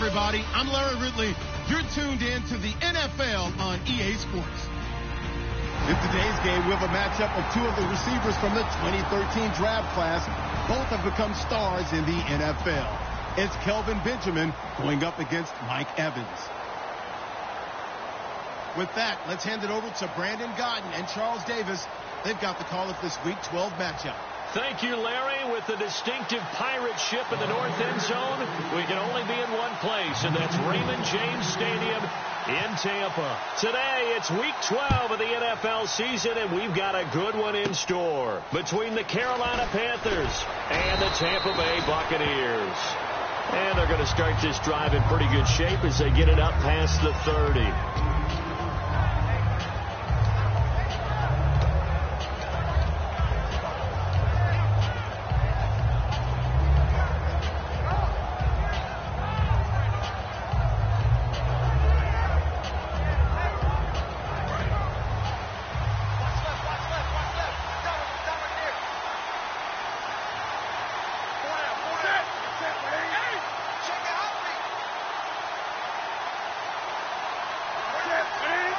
everybody. I'm Larry Ridley. You're tuned in to the NFL on EA Sports. In today's game, we have a matchup of two of the receivers from the 2013 draft class. Both have become stars in the NFL. It's Kelvin Benjamin going up against Mike Evans. With that, let's hand it over to Brandon Godden and Charles Davis. They've got the call of this Week 12 matchup. Thank you, Larry. With the distinctive pirate ship in the north end zone, we can only be in one place, and that's Raymond James Stadium in Tampa. Today, it's Week 12 of the NFL season, and we've got a good one in store between the Carolina Panthers and the Tampa Bay Buccaneers. And they're going to start this drive in pretty good shape as they get it up past the 30.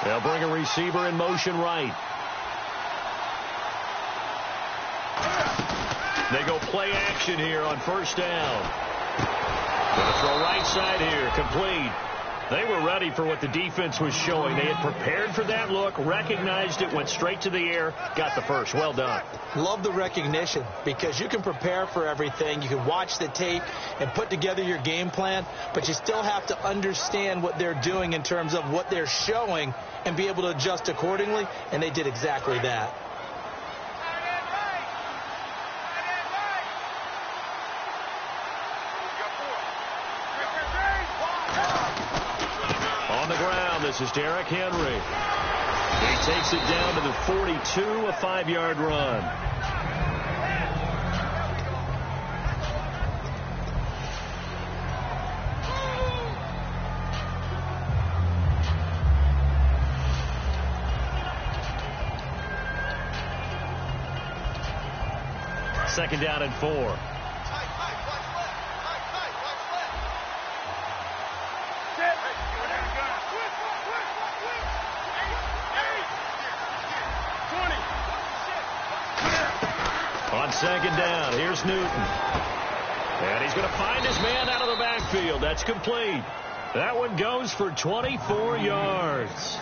They'll bring a receiver in motion right. They go play action here on first down. Going to throw right side here, complete. They were ready for what the defense was showing. They had prepared for that look, recognized it, went straight to the air, got the first. Well done. Love the recognition because you can prepare for everything. You can watch the tape and put together your game plan, but you still have to understand what they're doing in terms of what they're showing and be able to adjust accordingly, and they did exactly that. On the ground, this is Derrick Henry. He takes it down to the 42, a 5-yard run. Second down and 4. On second down, here's Newton. And he's going to find his man out of the backfield. That's complete. That one goes for 24 yards.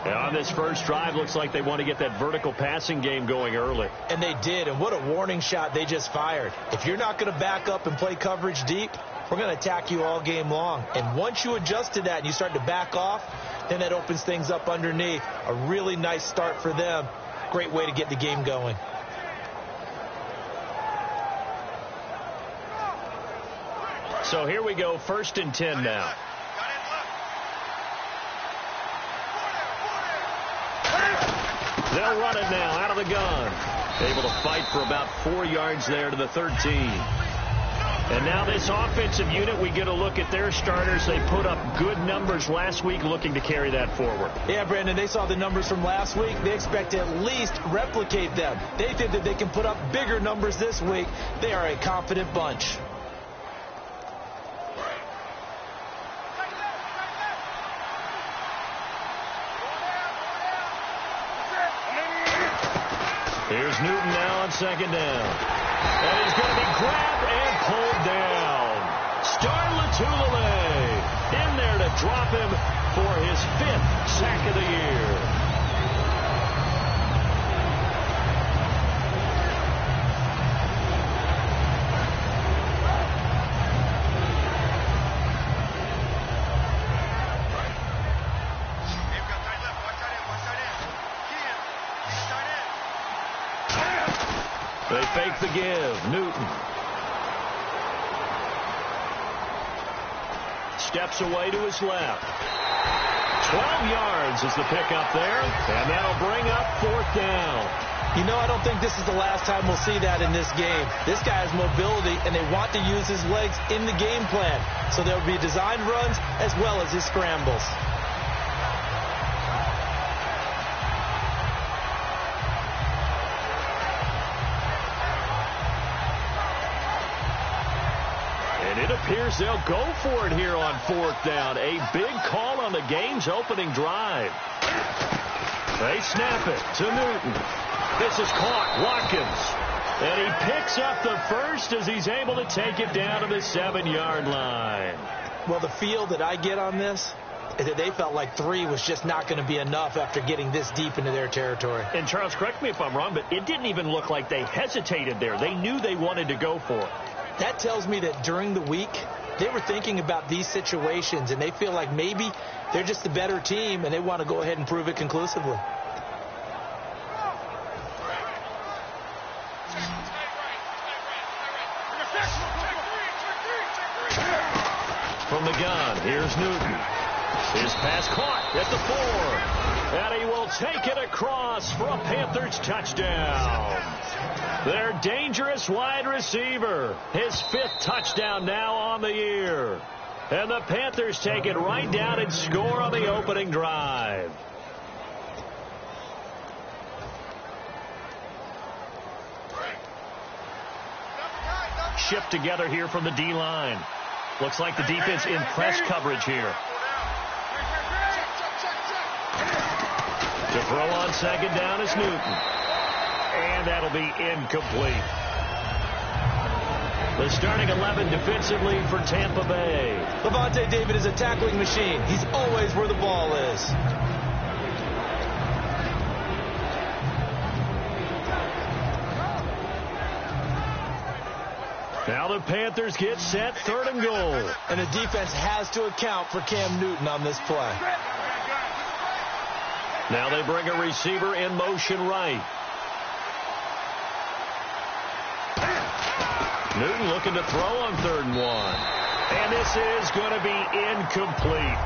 And on this first drive, looks like they want to get that vertical passing game going early. And they did, and what a warning shot they just fired. If you're not going to back up and play coverage deep, we're going to attack you all game long. And once you adjust to that and you start to back off, then that opens things up underneath. A really nice start for them. Great way to get the game going. So here we go, 1st and 10 now. They'll run it now out of the gun. Able to fight for about 4 yards there to the 13. And now this offensive unit, we get a look at their starters. They put up good numbers last week, looking to carry that forward. Yeah, Brandon, they saw the numbers from last week. They expect to at least replicate them. They think that they can put up bigger numbers this week. They are a confident bunch. Here's Newton now on second down. And he's going to be grabbed and pulled down. Star Latulippe in there to drop him for his 5th sack of the year. They fake the give. Newton steps away to his left. 12 yards is the pickup there, and that'll bring up 4th down. You know, I don't think this is the last time we'll see that in this game. This guy has mobility, and they want to use his legs in the game plan. So there will be designed runs as well as his scrambles. And it appears they'll go for it here on 4th down. A big call on the game's opening drive. They snap it to Newton. This is caught. Watkins. And he picks up the first as he's able to take it down to the 7-yard line. Well, the feel that I get on this is that they felt like 3 was just not going to be enough after getting this deep into their territory. And, Charles, correct me if I'm wrong, but it didn't even look like they hesitated there. They knew they wanted to go for it. That tells me that during the week, they were thinking about these situations, and they feel like maybe they're just the better team, and they want to go ahead and prove it conclusively. From the gun, here's Newton. His pass caught at the 4. And he will take it across for a Panthers touchdown. Their dangerous wide receiver. His 5th touchdown now on the year. And the Panthers take it right down and score on the opening drive. Shift together here from the D-line. Looks like the defense in press coverage here. To throw on 2nd down is Newton. And that'll be incomplete. The starting 11 defensively for Tampa Bay. Levante David is a tackling machine. He's always where the ball is. Now the Panthers get set, 3rd and goal. And the defense has to account for Cam Newton on this play. Now they bring a receiver in motion right. Newton looking to throw on 3rd and 1. And this is going to be incomplete.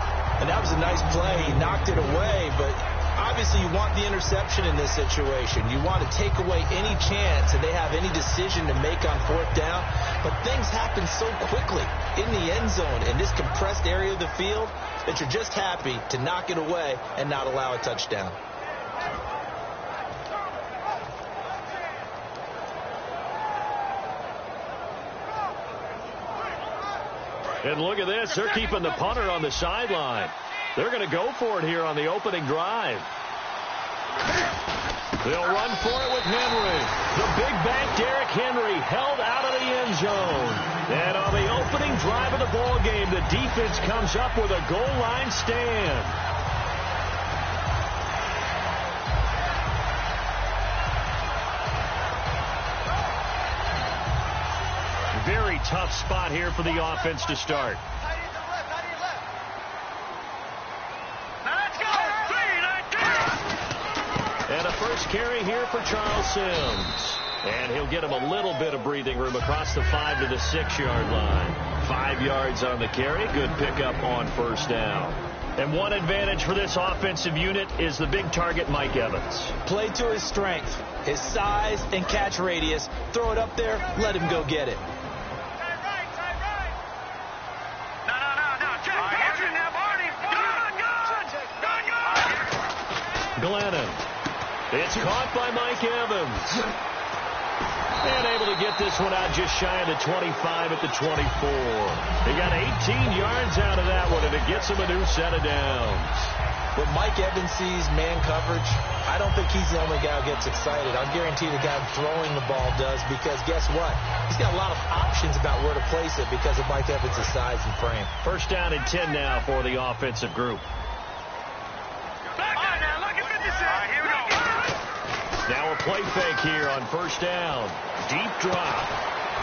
And that was a nice play. He knocked it away, but obviously you want the interception in this situation. You want to take away any chance that they have any decision to make on 4th down. But things happen so quickly in the end zone in this compressed area of the field that you're just happy to knock it away and not allow a touchdown. And look at this. They're keeping the punter on the sideline. They're going to go for it here on the opening drive. They'll run for it with Henry. The big back Derrick Henry held out of the end zone. And on the opening drive of the ball game, the defense comes up with a goal line stand. Very tough spot here for the offense to start. And a first carry here for Charles Sims. And he'll get him a little bit of breathing room across the 5 to the 6-yard line. 5 yards on the carry. Good pickup on 1st down. And one advantage for this offensive unit is the big target, Mike Evans. Play to his strength, his size and catch radius. Throw it up there, let him go get it. Glennon. It's caught by Mike Evans. And able to get this one out just shy of the 25 at the 24. He got 18 yards out of that one, and it gets him a new set of downs. When Mike Evans sees man coverage, I don't think he's the only guy who gets excited. I'll guarantee the guy throwing the ball does, because guess what? He's got a lot of options about where to place it because of Mike Evans' size and frame. 1st down and 10 now for the offensive group. Now a play fake here on 1st down. Deep drop.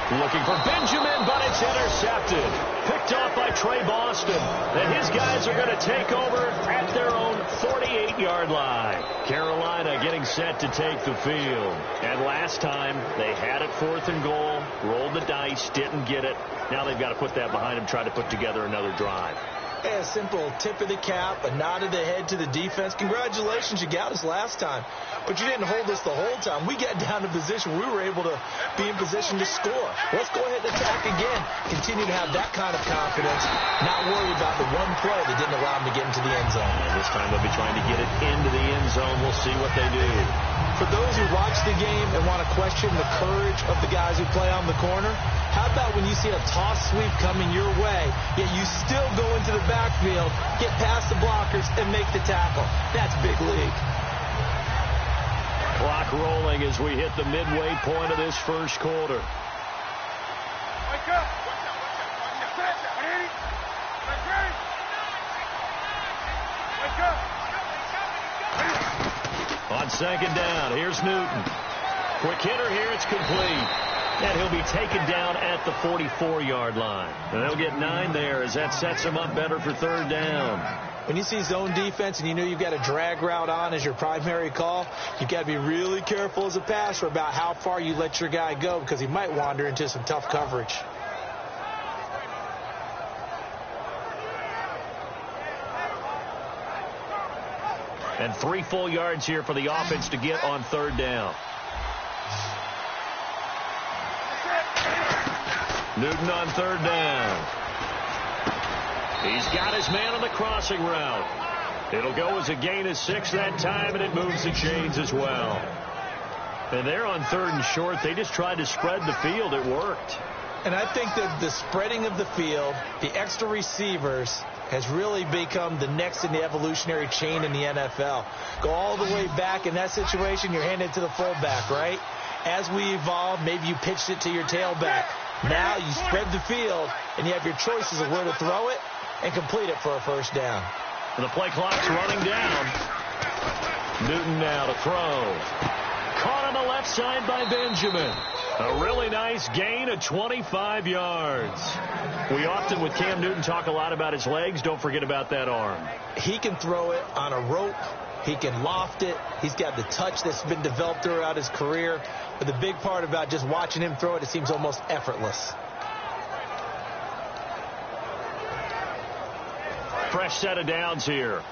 Looking for Benjamin, but it's intercepted. Picked off by Trey Boston. And his guys are going to take over at their own 48-yard line. Carolina getting set to take the field. And last time, they had it 4th and goal. Rolled the dice, didn't get it. Now they've got to put that behind them, try to put together another drive. Hey, a simple tip of the cap, a nod of the head to the defense. Congratulations, you got us last time. But you didn't hold us the whole time. We got down to position. We were able to be in position to score. Let's go ahead and attack again. Continue to have that kind of confidence. Not worry about the one play that didn't allow them to get into the end zone. And this time they'll be trying to get it into the end zone. We'll see what they do. For those who watch the game and want to question the courage of the guys who play on the corner, how about when you see a toss sweep coming your way, yet you still go into the backfield, get past the blockers, and make the tackle? That's big league. Clock rolling as we hit the midway point of this first quarter. On second down, here's Newton. Quick hitter here, it's complete. And he'll be taken down at the 44-yard line. And they'll get 9 there as that sets him up better for third down. When you see zone defense and you know you've got a drag route on as your primary call, you've got to be really careful as a passer about how far you let your guy go because he might wander into some tough coverage. And 3 full yards here for the offense to get on third down. Newton on third down. He's got his man on the crossing route. It'll go as a gain of 6 that time, and it moves the chains as well. And they're on third and short. They just tried to spread the field. It worked. And I think that the spreading of the field, the extra receivers, has really become the next in the evolutionary chain in the NFL. Go all the way back in that situation, you're handed to the fullback, right? As we evolve, maybe you pitched it to your tailback. Now you spread the field, and you have your choices of where to throw it and complete it for a first down. And the play clock's running down. Newton now to throw. Caught on the left side by Benjamin. A really nice gain of 25 yards. We often, with Cam Newton, talk a lot about his legs. Don't forget about that arm. He can throw it on a rope. He can loft it. He's got the touch that's been developed throughout his career. But the big part about just watching him throw it, it seems almost effortless. Fresh set of downs here.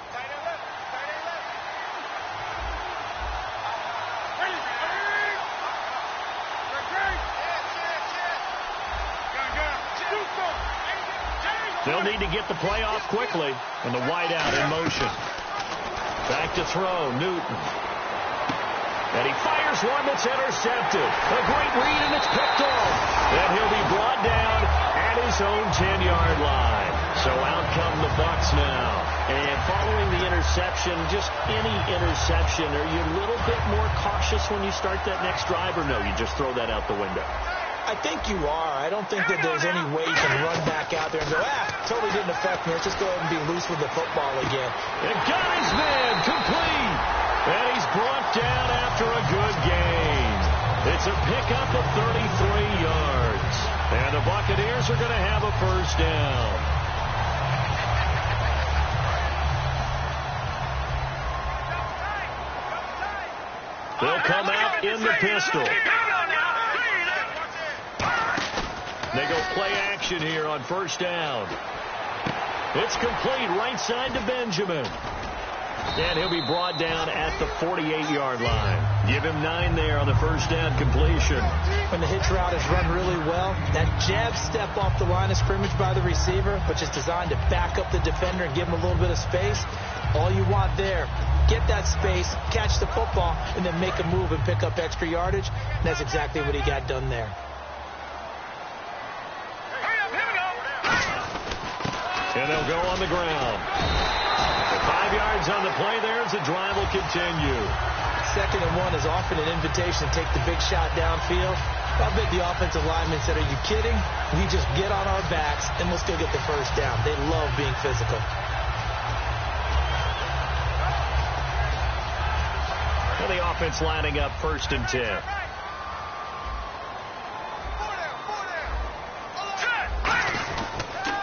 They'll need to get the play off quickly. And the wideout in motion. Back to throw, Newton. And he fires one that's intercepted. A great read, and it's picked off. And he'll be brought down at his own 10-yard line. So out come the Bucs now. And following the interception, just any interception, are you a little bit more cautious when you start that next drive, or no, you just throw that out the window? I think you are. I don't think that there's any way you can run back out there and go, totally didn't affect me. Let's just go ahead and be loose with the football again. And got his man complete. And he's brought down after a good gain. It's a pickup of 33 yards. And the Buccaneers are going to have a first down. They'll come out in the pistol. They go play action here on first down. It's complete right side to Benjamin. And he'll be brought down at the 48-yard line. Give him 9 there on the first down completion. When the hitch route is run really well, that jab step off the line of scrimmage by the receiver, which is designed to back up the defender and give him a little bit of space, all you want there, get that space, catch the football, and then make a move and pick up extra yardage. And that's exactly what he got done there. And they'll go on the ground. 5 yards on the play there as the drive will continue. 2nd and 1 is often an invitation to take the big shot downfield. I bet the offensive lineman said, are you kidding? We just get on our backs and let's go get the first down. They love being physical. And the offense lining up 1st and 10.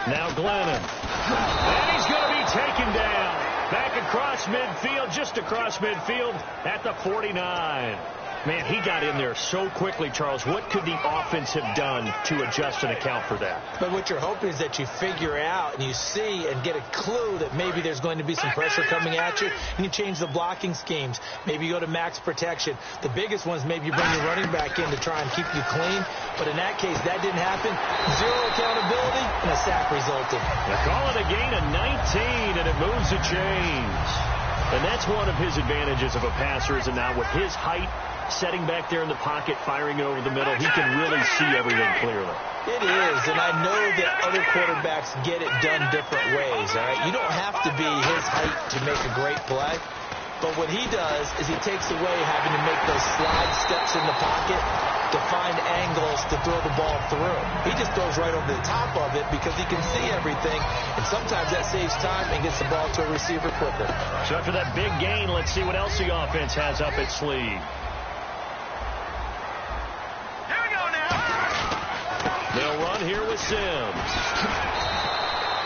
Now Glennon. And he's going to be taken down. Back across midfield, just across midfield at the 49. Man, he got in there so quickly, Charles. What could the offense have done to adjust and account for that? But what you're hoping is that you figure out and you see and get a clue that maybe there's going to be some pressure coming at you, and you change the blocking schemes. Maybe you go to max protection. The biggest one is maybe you bring your running back in to try and keep you clean. But in that case, that didn't happen. Zero accountability, and a sack resulted. They call it a gain of 19, and it moves the chains. And that's one of his advantages of a passer, is now with his height, setting back there in the pocket, firing it over the middle, he can really see everything clearly. It is, and I know that other quarterbacks get it done different ways, all right? You don't have to be his height to make a great play, but what he does is he takes away having to make those slide steps in the pocket to find angles to throw the ball through. He just throws right over the top of it because he can see everything, and sometimes that saves time and gets the ball to a receiver quicker. So after that big gain, let's see what else the offense has up its sleeve. They'll run here with Sims.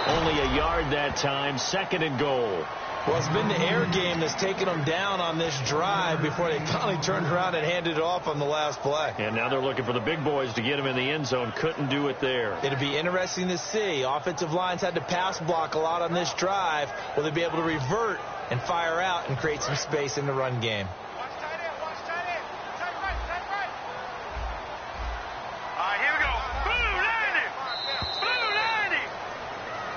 Only a yard that time, 2nd and goal. Well, it's been the air game that's taken them down on this drive before they finally turned around and handed it off on the last play. And now they're looking for the big boys to get him in the end zone. Couldn't do it there. It'll be interesting to see. Offensive lines had to pass block a lot on this drive. Will they be able to revert and fire out and create some space in the run game?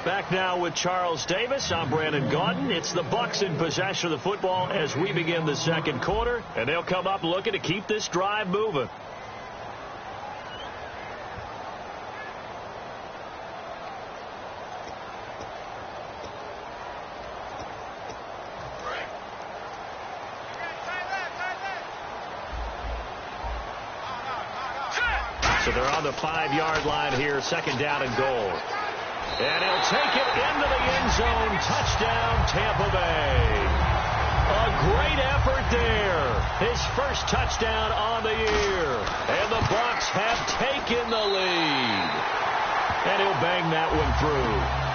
Back now with Charles Davis. I'm Brandon Gaudin. It's the Bucs in possession of the football as we begin the second quarter, and they'll come up looking to keep this drive moving. So they're on the 5-yard line here, 2nd down and goal. And he'll take it into the end zone. Touchdown, Tampa Bay. A great effort there. His first touchdown on the year. And the Bucs have taken the lead. And he'll bang that one through.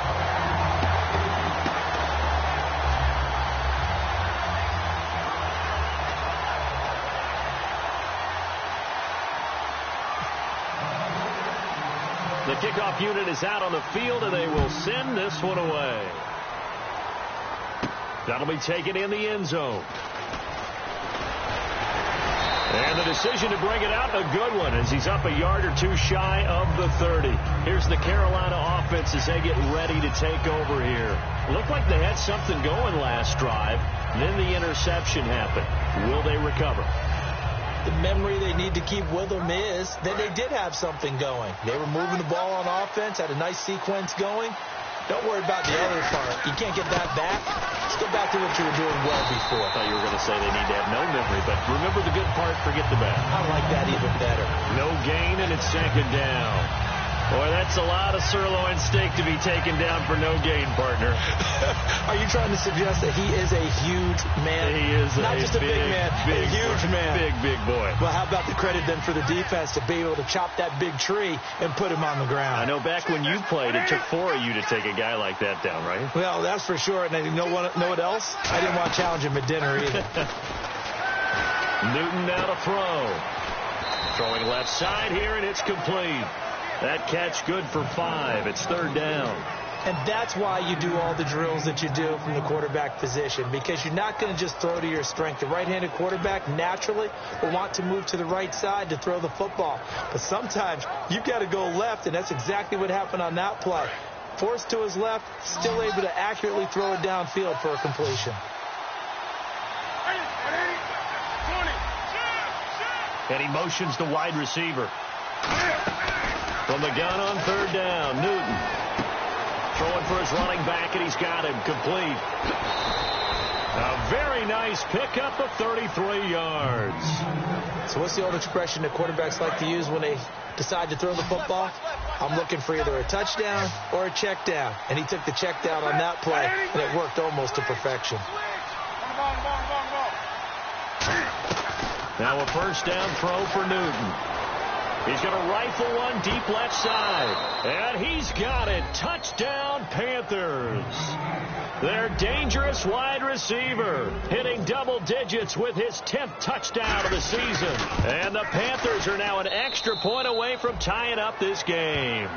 The kickoff unit is out on the field, and they will send this one away. That'll be taken in the end zone. And the decision to bring it out, a good one, as he's up a yard or two shy of the 30. Here's the Carolina offense as they get ready to take over here. Looked like they had something going last drive. Then the interception happened. Will they recover? The memory they need to keep with them is that they did have something going. They were moving the ball on offense, had a nice sequence going. Don't worry about the other part. You can't get that back. Let's go back to what you were doing well before. I thought you were going to say they need to have no memory, but remember the good part, forget the bad. I like that even better. No gain, and it's 2nd down. Boy, that's a lot of sirloin steak to be taken down for no gain, partner. Are you trying to suggest that he is a huge man? He is not just a big man, a huge man. Big boy. Well, how about the credit then for the defense to be able to chop that big tree and put him on the ground? I know back when you played, it took 4 of you to take a guy like that down, right? Well, that's for sure. And you know what else? I didn't want to challenge him at dinner either. Newton now to throw. Throwing left side here, and it's complete. That catch good for 5. It's 3rd down. And that's why you do all the drills that you do from the quarterback position, because you're not going to just throw to your strength. The right-handed quarterback naturally will want to move to the right side to throw the football. But sometimes you've got to go left, and that's exactly what happened on that play. Forced to his left, still able to accurately throw it downfield for a completion. And he motions the wide receiver. From the gun on 3rd down, Newton throwing for his running back, and he's got him complete. A very nice pickup of 33 yards. So what's the old expression that quarterbacks like to use when they decide to throw the football? I'm looking for either a touchdown or a check down. And he took the check down on that play, and it worked almost to perfection. Now a 1st down throw for Newton. He's going to rifle one deep left side. And he's got it. Touchdown, Panthers. Their dangerous wide receiver hitting double digits with his 10th touchdown of the season. And the Panthers are now an extra point away from tying up this game.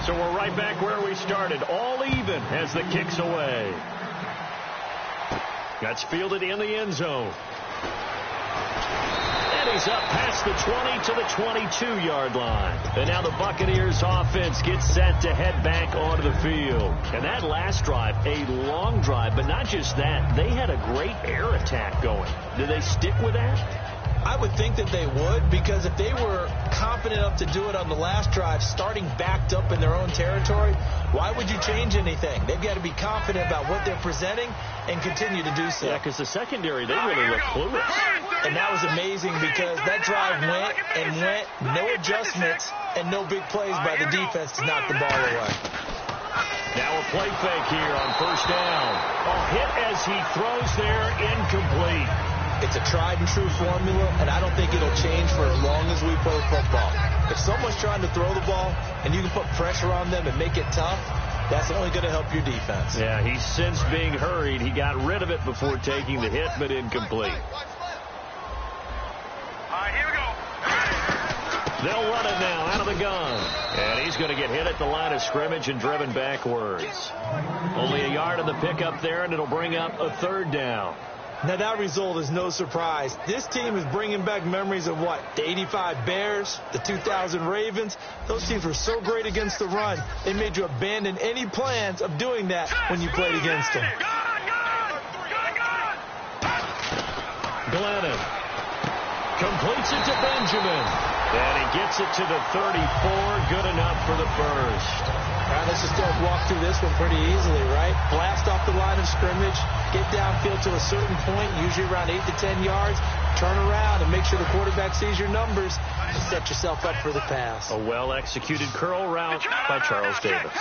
So we're right back where we started, all even as the kick's away. That's fielded in the end zone. And he's up past the 20 to the 22-yard line. And now the Buccaneers offense gets set to head back onto the field. And that last drive, a long drive, but not just that. They had a great air attack going. Did they stick with that? I would think that they would, because if they were confident enough to do it on the last drive, starting backed up in their own territory, why would you change anything? They've got to be confident about what they're presenting and continue to do so. Yeah, because the secondary, they really look clueless. And that was amazing, because that drive went and went, no adjustments, and no big plays by the defense to knock the ball away. Now a play fake here on first down. A hit as he throws there, incomplete. It's a tried-and-true formula, and I don't think it'll change for as long as we play football. If someone's trying to throw the ball and you can put pressure on them and make it tough, that's only going to help your defense. Yeah, he's since being hurried. He got rid of it before taking the hit, but incomplete. All right, here we go. They'll run it now out of the gun. And he's going to get hit at the line of scrimmage and driven backwards. Only a yard on the pickup there, and it'll bring up a third down. Now, that result is no surprise. This team is bringing back memories of what? The 85 Bears, the 2000 Ravens. Those teams were so great against the run, they made you abandon any plans of doing that when you played against them. Glennon completes it to Benjamin. And he gets it to the 34. Good enough for the first. All right, let's just walk through this one pretty easily, right? Blast off the line of scrimmage, get downfield to a certain point, usually around 8 to 10 yards, turn around and make sure the quarterback sees your numbers and set yourself up for the pass. A well-executed curl route by Charles Davis.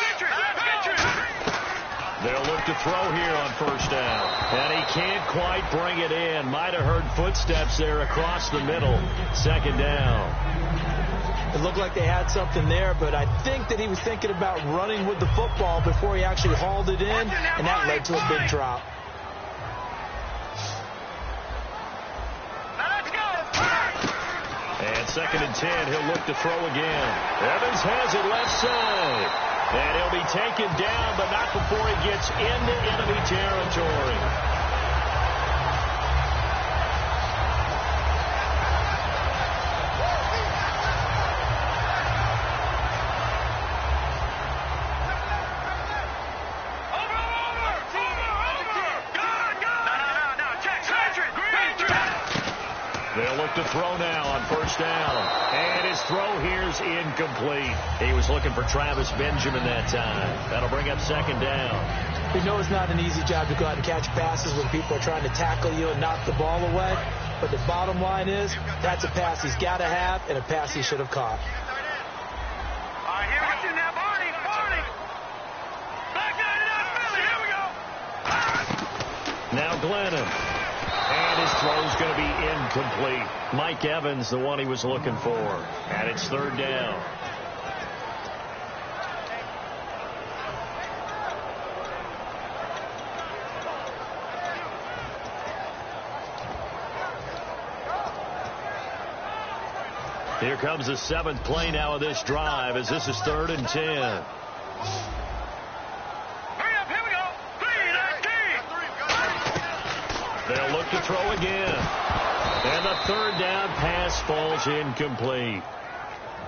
They'll look to throw here on first down. And he can't quite bring it in. Might have heard footsteps there across the middle. Second down. It looked like they had something there, but I think that he was thinking about running with the football before he actually hauled it in, and that led to a big drop. And second and 10, he'll look to throw again. Evans has it left side. And he'll be taken down, but not before he gets into enemy territory. They'll look to throw now on first down. And his throw here's incomplete. He was looking for Travis Benjamin that time. That'll bring up second down. You know it's not an easy job to go out and catch passes when people are trying to tackle you and knock the ball away. But the bottom line is, that's a pass he's got to have and a pass he should have caught. All right, here we go. Now, Barney. Back down, here we go. Now Glennon. And his throw's going to be incomplete. Mike Evans, the one he was looking for. And it's third down. Here comes the seventh play now of this drive, as this is third and 10. They'll look to throw again. And the third down pass falls incomplete.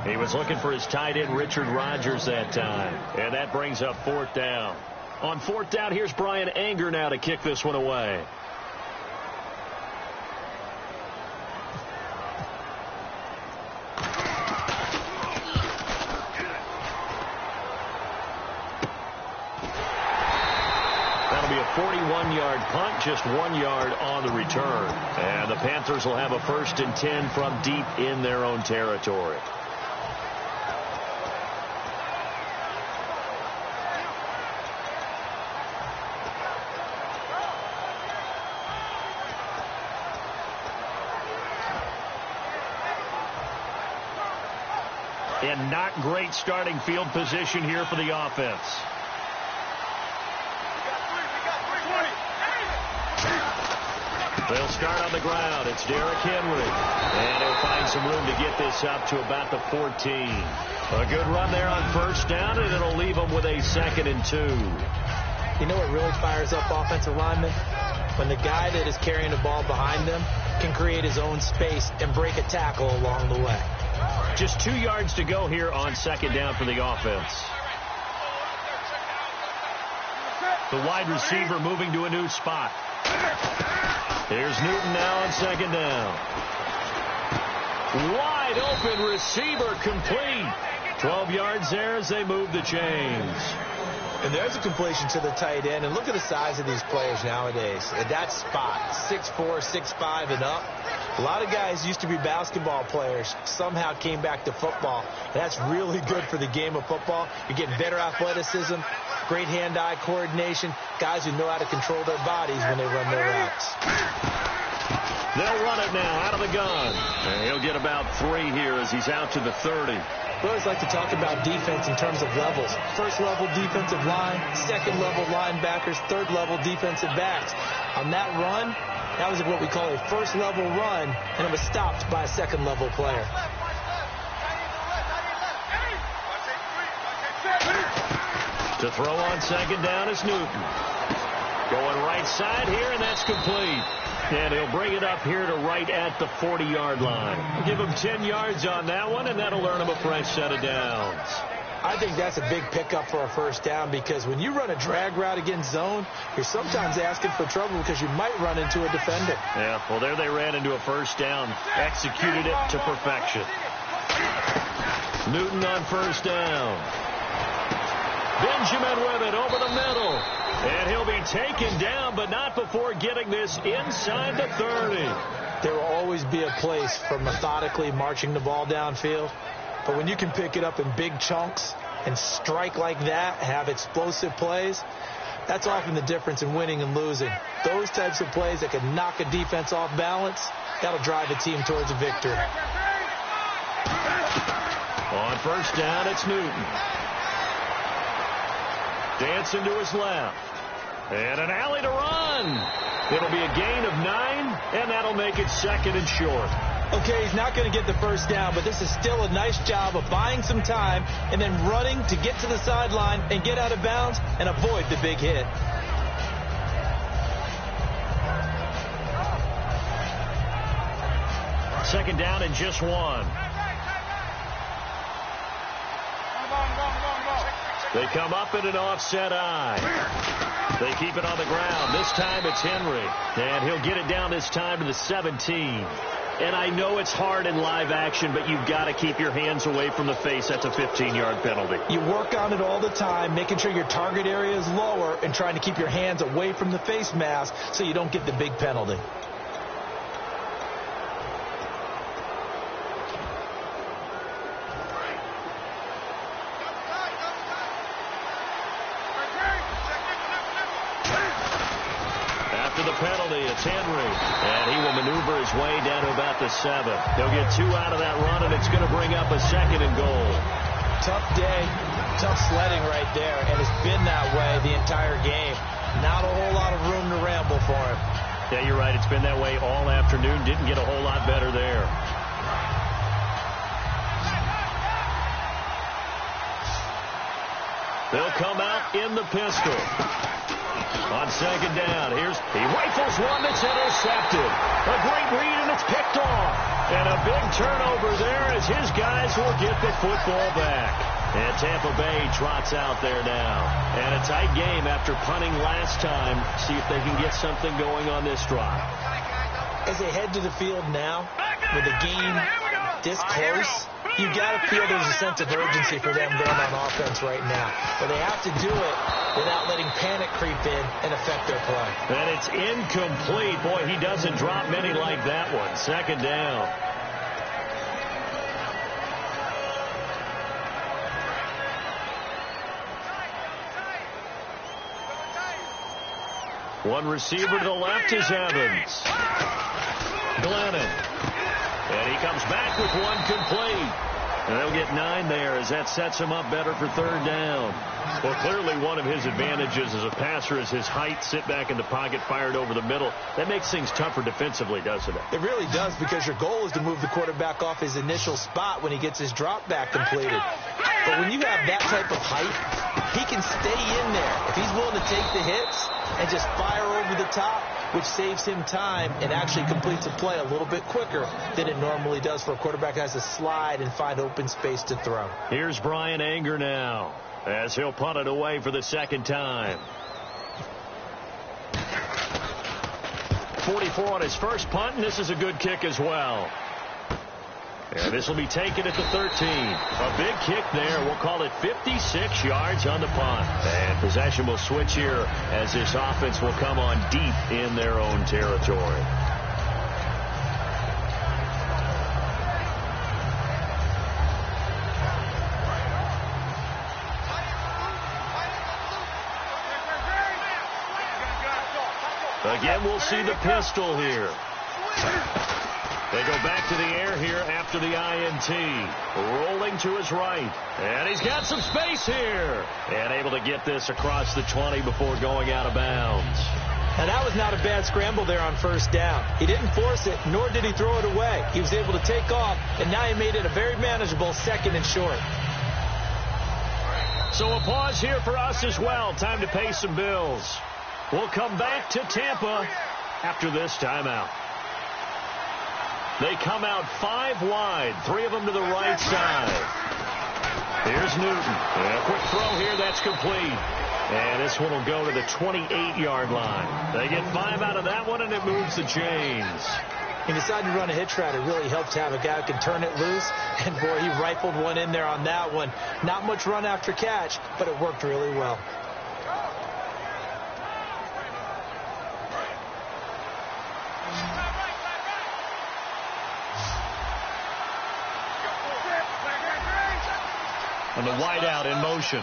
He was looking for his tight end, Richard Rodgers, that time. And that brings up fourth down. On fourth down, here's Brian Anger now to kick this one away. That'll be a 41-yard punt, just 1 yard on the return. And the Panthers will have a first and 10 from deep in their own territory. And not great starting field position here for the offense. They'll start on the ground. It's Derrick Henry. And he'll find some room to get this up to about the 14. A good run there on first down, and it'll leave them with a 2nd and 2. You know what really fires up offensive linemen? When the guy that is carrying the ball behind them can create his own space and break a tackle along the way. Just 2 yards to go here on 2nd down for the offense. The wide receiver moving to a new spot. Here's Newton now on 2nd down. Wide open receiver complete. 12 yards there as they move the chains. And there's a completion to the tight end. And look at the size of these players nowadays. At that spot, 6'4", 6'5", and up. A lot of guys used to be basketball players, somehow came back to football. And that's really good for the game of football. You're getting better athleticism, great hand-eye coordination, guys who know how to control their bodies when they run their routes. They'll run it now out of the gun. And he'll get about 3 here as he's out to the 30. We always like to talk about defense in terms of levels. First level defensive line, second level linebackers, third level defensive backs. On that run, that was what we call a first level run, and it was stopped by a second level player. To throw on 2nd down is Newton. Going right side here, and that's complete. And he'll bring it up here to right at the 40-yard line. Give him 10 yards on that one, and that'll earn him a fresh set of downs. I think that's a big pickup for a first down because when you run a drag route against zone, you're sometimes asking for trouble because you might run into a defender. Yeah, well, there they ran into a first down. Executed it to perfection. Newton on first down. Benjamin with it over the middle. And he'll be taken down, but not before getting this inside the 30. There will always be a place for methodically marching the ball downfield. But when you can pick it up in big chunks and strike like that, have explosive plays, that's often the difference in winning and losing. Those types of plays that can knock a defense off balance, that'll drive a team towards a victory. On first down, it's Newton. Dancing to his left. And an alley to run. It'll be a gain of 9, and that'll make it 2nd and short. Okay, he's not going to get the first down, but this is still a nice job of buying some time and then running to get to the sideline and get out of bounds and avoid the big hit. Second down and just 1. They come up in an offset eye. They keep it on the ground. This time it's Henry. And he'll get it down this time to the 17. And I know it's hard in live action, but you've got to keep your hands away from the face. That's a 15-yard penalty. You work on it all the time, making sure your target area is lower and trying to keep your hands away from the face mask so you don't get the big penalty. The penalty, it's Henry, and he will maneuver his way down to about the 7. He'll get 2 out of that run, and it's going to bring up a 2nd and goal. Tough day, tough sledding right there, and it's been that way the entire game. Not a whole lot of room to ramble for him. Yeah, you're right. It's been that way all afternoon. Didn't get a whole lot better there. They'll come out in the pistol. On second down, he rifles one that's intercepted. A great read, and it's picked off. And a big turnover there as his guys will get the football back. And Tampa Bay trots out there now. And a tight game after punting last time. See if they can get something going on this drive. As they head to the field now, with the game this close, you got to feel there's a sense of urgency for them going on offense right now. But they have to do it without letting panic creep in and affect their play. And it's incomplete. Boy, he doesn't drop many like that one. Second down. One receiver to the left is Evans. Glennon. And he comes back with one complete. And they'll get 9 there as that sets him up better for third down. Well, clearly one of his advantages as a passer is his height. Sit back in the pocket, fired over the middle. That makes things tougher defensively, doesn't it? It really does, because your goal is to move the quarterback off his initial spot when he gets his drop back completed. But when you have that type of height, he can stay in there if he's willing to take the hits and just fire over the top, which saves him time and actually completes a play a little bit quicker than it normally does for a quarterback that has to slide and find open space to throw. Here's Brian Anger now as he'll punt it away for the second time. 44 on his first punt, and this is a good kick as well. And this will be taken at the 13. A big kick there. We'll call it 56 yards on the punt. And possession will switch here as this offense will come on deep in their own territory. Again, we'll see the pistol here. They go back to the air here after the INT. Rolling to his right. And he's got some space here. And able to get this across the 20 before going out of bounds. And that was not a bad scramble there on first down. He didn't force it, nor did he throw it away. He was able to take off, and now he made it a very manageable second and short. So a pause here for us as well. Time to pay some bills. We'll come back to Tampa after this timeout. They come out 5 wide, 3 of them to the right side. Here's Newton. A quick throw here, that's complete. And this one will go to the 28-yard line. They get 5 out of that one, and it moves the chains. He decided to run a hitch route. It really helps to have a guy who can turn it loose. And, boy, he rifled one in there on that one. Not much run after catch, but it worked really well. And the wideout in motion.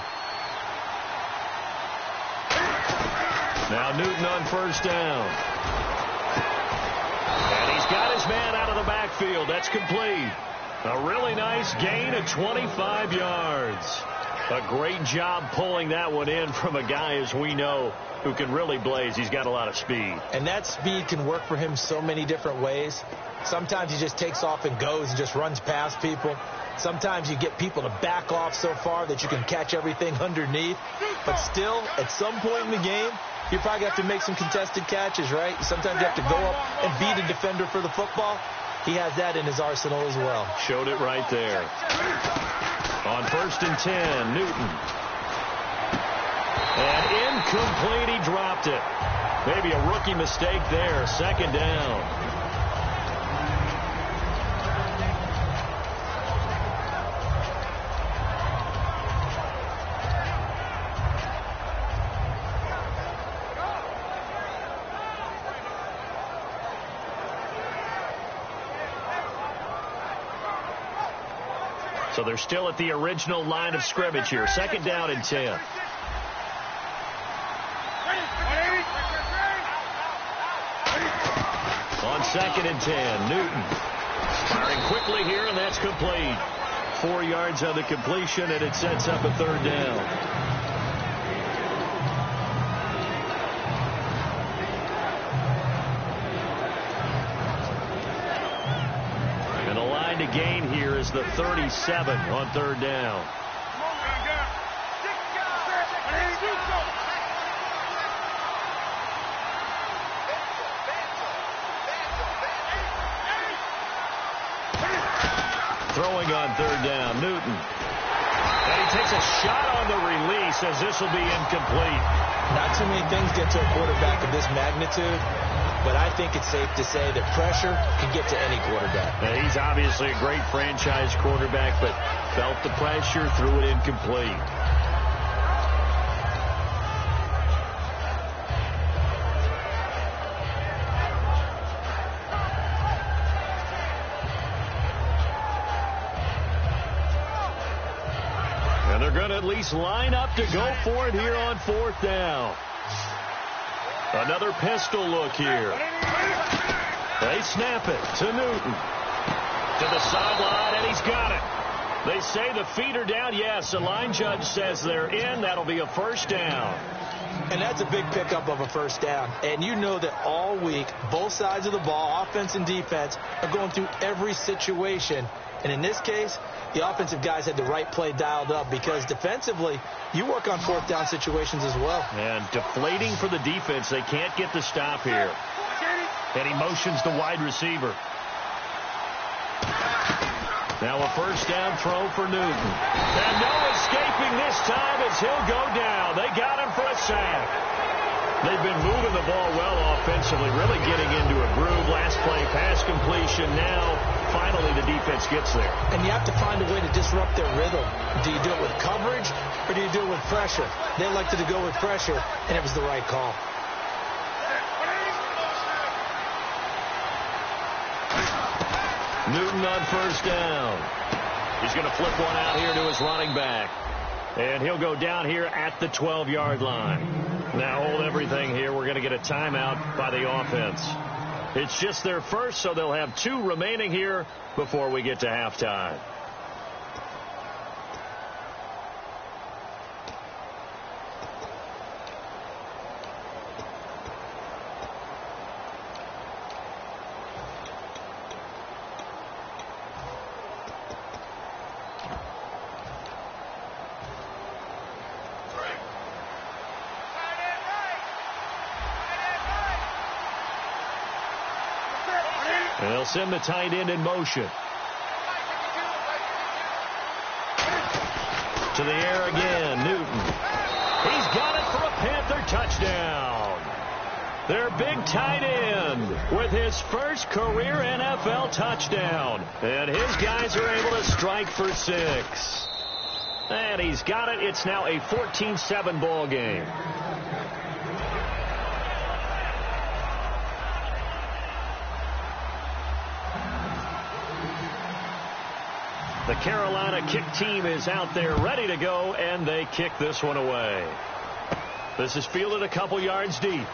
Now Newton on first down. And he's got his man out of the backfield. That's complete. A really nice gain of 25 yards. A great job pulling that one in from a guy, as we know, who can really blaze. He's got a lot of speed. And that speed can work for him so many different ways. Sometimes he just takes off and goes and just runs past people. Sometimes you get people to back off so far that you can catch everything underneath. But still, at some point in the game, you probably have to make some contested catches, right? Sometimes you have to go up and beat a defender for the football. He has that in his arsenal as well. Showed it right there. On first and 10, Newton. And incomplete, he dropped it. Maybe a rookie mistake there. Second down. So they're still at the original line of scrimmage here. Second down and 10. On second and 10, Newton. Firing quickly here, and that's complete. 4 yards on the completion, and it sets up a third down. To gain here is the 37 on third down. Throwing on third down, Newton. And he takes a shot on the release as this will be incomplete. Not too many things get to a quarterback of this magnitude, but I think it's safe to say that pressure can get to any quarterback. Now, he's obviously a great franchise quarterback, but felt the pressure, threw it incomplete. And they're going to at least line up to go for it here on fourth down. Another pistol look here. They snap it to Newton. To the sideline, and he's got it. They say the feet are down. Yes, the line judge says they're in. That'll be a first down. And that's a big pickup of a first down. And you know that all week, both sides of the ball, offense and defense, are going through every situation. And in this case, the offensive guys had the right play dialed up because defensively, you work on fourth down situations as well. And deflating for the defense. They can't get the stop here. And he motions the wide receiver. Now a first down throw for Newton. And no escaping this time as he'll go down. They got him for a sack. They've been moving the ball well offensively, really getting into a groove. Last play, pass completion. Now, finally, the defense gets there. And you have to find a way to disrupt their rhythm. Do you do it with coverage or do you do it with pressure? They elected to go with pressure, and it was the right call. Newton on first down. He's going to flip one out here to his running back. And he'll go down here at the 12-yard line. Now hold everything here. We're going to get a timeout by the offense. It's just their first, so they'll have 2 remaining here before we get to halftime. And they'll send the tight end in motion. To the air again, Newton. He's got it for a Panther touchdown. Their big tight end with his first career NFL touchdown. And his guys are able to strike for 6. And he's got it. It's now a 14-7 ball game. The Carolina kick team is out there ready to go, and they kick this one away. This is fielded a couple yards deep.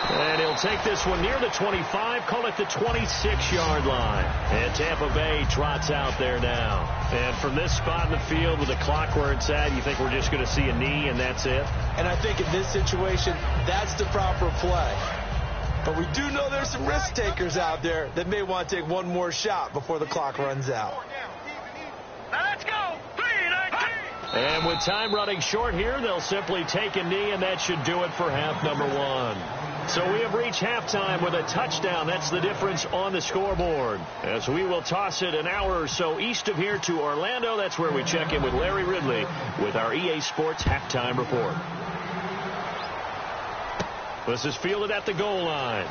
And he'll take this one near the 25, call it the 26-yard line. And Tampa Bay trots out there now. And from this spot in the field with the clock where it's at, you think we're just going to see a knee and that's it? And I think in this situation, that's the proper play. But we do know there's some risk takers out there that may want to take one more shot before the clock runs out. Let's go. 3-19. And with time running short here, they'll simply take a knee, and that should do it for half number 1. So we have reached halftime with a touchdown. That's the difference on the scoreboard. As we will toss it an hour or so east of here to Orlando. That's where we check in with Larry Ridley with our EA Sports halftime report. This is fielded at the goal line.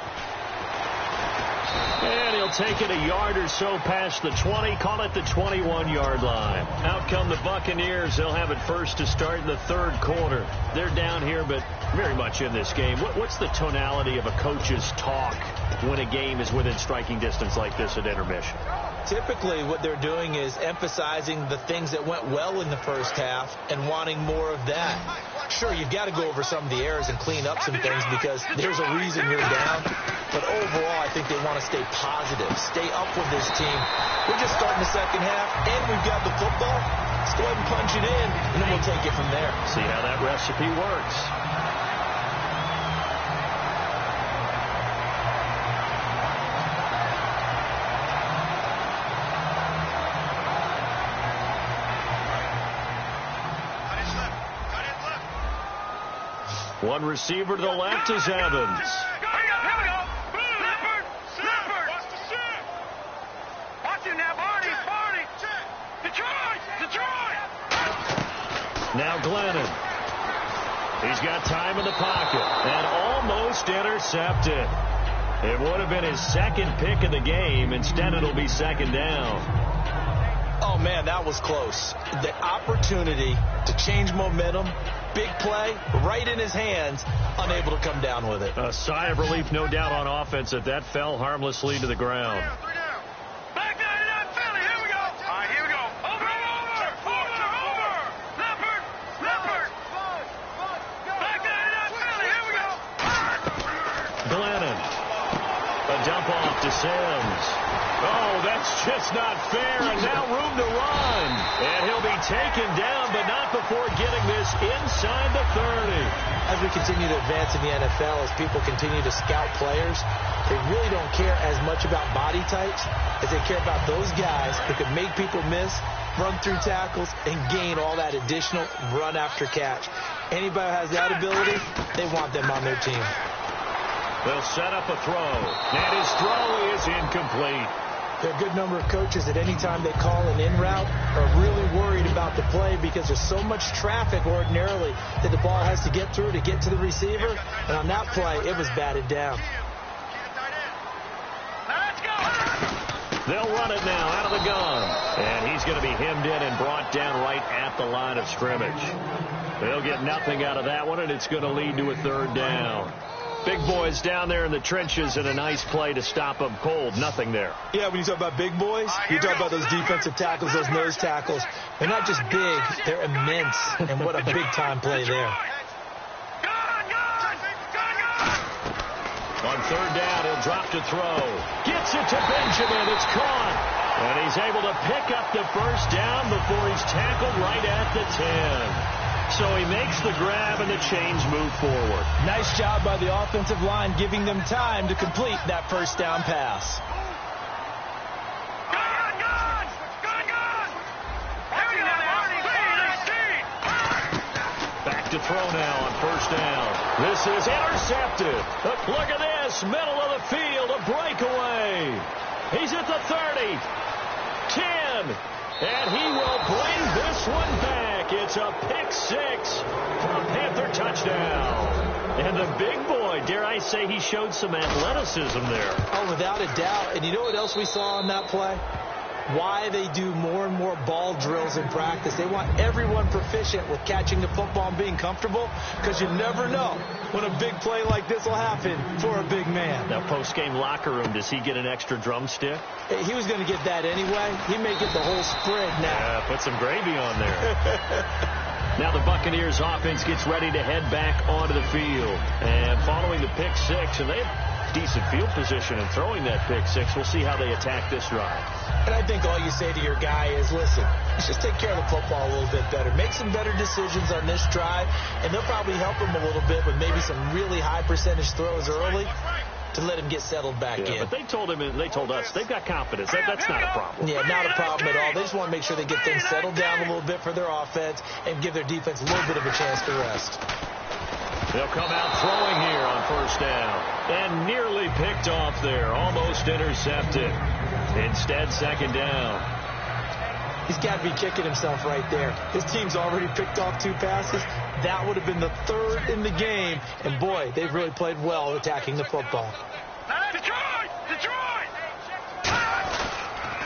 And he'll take it a yard or so past the 20, call it the 21-yard line. Out come the Buccaneers. They'll have it first to start in the third quarter. They're down here, but very much in this game. What's the tonality of a coach's talk when a game is within striking distance like this at intermission? Typically, what they're doing is emphasizing the things that went well in the first half and wanting more of that. Sure, you've got to go over some of the errors and clean up some things because there's a reason you're down. But overall, I think they want to stay positive, stay up with this team. We're just starting the second half, and we've got the football. Let's go ahead and punch it in, and then we'll take it from there. See how that recipe works. One receiver to the left is Evans. Now Glennon. He's got time in the pocket and almost intercepted. It would have been his second pick of the game. Instead, it'll be second down. Oh, man, that was close. The opportunity to change momentum, big play, right in his hands, unable to come down with it. A sigh of relief, no doubt, on offense that fell harmlessly to the ground. Back down to that Philly. Here we go. All right, here we go. Over. Leopard. Back down to that Philly. Here we go. Glennon. A dump off to Sims. Oh, that's just not fair, and now room to run. And he'll be taken down, but not before getting this inside the 30. As we continue to advance in the NFL, as people continue to scout players, they really don't care as much about body types as they care about those guys who can make people miss, run through tackles, and gain all that additional run after catch. Anybody who has that ability, they want them on their team. They'll set up a throw, and his throw is incomplete. There are a good number of coaches at any time they call an in route are really worried about the play because there's so much traffic ordinarily that the ball has to get through to get to the receiver. And on that play, it was batted down. They'll run it now out of the gun. And he's going to be hemmed in and brought down right at the line of scrimmage. They'll get nothing out of that one, and it's going to lead to a third down. Big boys down there in the trenches, and a nice play to stop them cold. Nothing there. Yeah, when you talk about big boys, you talk about those defensive tackles, those nose tackles. They're not just big, they're immense. And what a big-time play there. On third down, he'll drop to throw. Gets it to Benjamin. It's caught. And he's able to pick up the first down before he's tackled right at the 10. So he makes the grab and the chains move forward. Nice job by the offensive line giving them time to complete that first down pass. Back to throw now on first down. This is intercepted. Look at this. Middle of the field, a breakaway. He's at the 30. 10. And he will bring this one back. It's a pick six for a Panther touchdown. And the big boy, dare I say, he showed some athleticism there. Oh, without a doubt. And you know what else we saw on that play? Why they do more and more ball drills in practice. They want everyone proficient with catching the football and being comfortable, because you never know when a big play like this will happen for a big man. Now, post-game locker room, does he get an extra drumstick? He was going to get that anyway. He may get the whole spread now. Yeah, put some gravy on there. Now the Buccaneers offense gets ready to head back onto the field. And following the pick six, and they have decent field position in throwing that pick six. We'll see how they attack this drive. And I think all you say to your guy is, listen, let's just take care of the football a little bit better. Make some better decisions on this drive, and they'll probably help him a little bit with maybe some really high percentage throws early to let him get settled back in. But they told him, and they told us, they've got confidence. That's not a problem. Yeah, not a problem at all. They just want to make sure they get things settled down a little bit for their offense and give their defense a little bit of a chance to rest. They'll come out throwing here on first down. And nearly picked off there. Almost intercepted. Instead, second down. He's got to be kicking himself right there. His team's already picked off 2 passes. That would have been the 3rd in the game. And, boy, they've really played well attacking the football. Detroit!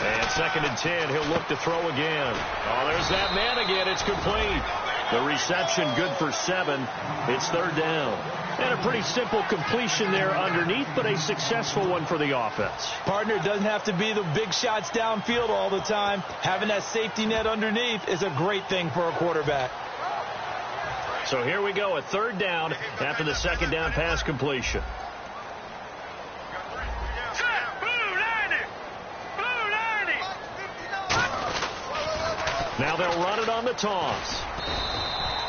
And 2nd and 10. He'll look to throw again. Oh, there's that man again. It's complete. The reception good for 7. It's 3rd down. And a pretty simple completion there underneath, but a successful one for the offense. Partner, it doesn't have to be the big shots downfield all the time. Having that safety net underneath is a great thing for a quarterback. So here we go, a 3rd down after the 2nd down pass completion. Now they'll run it on the toss.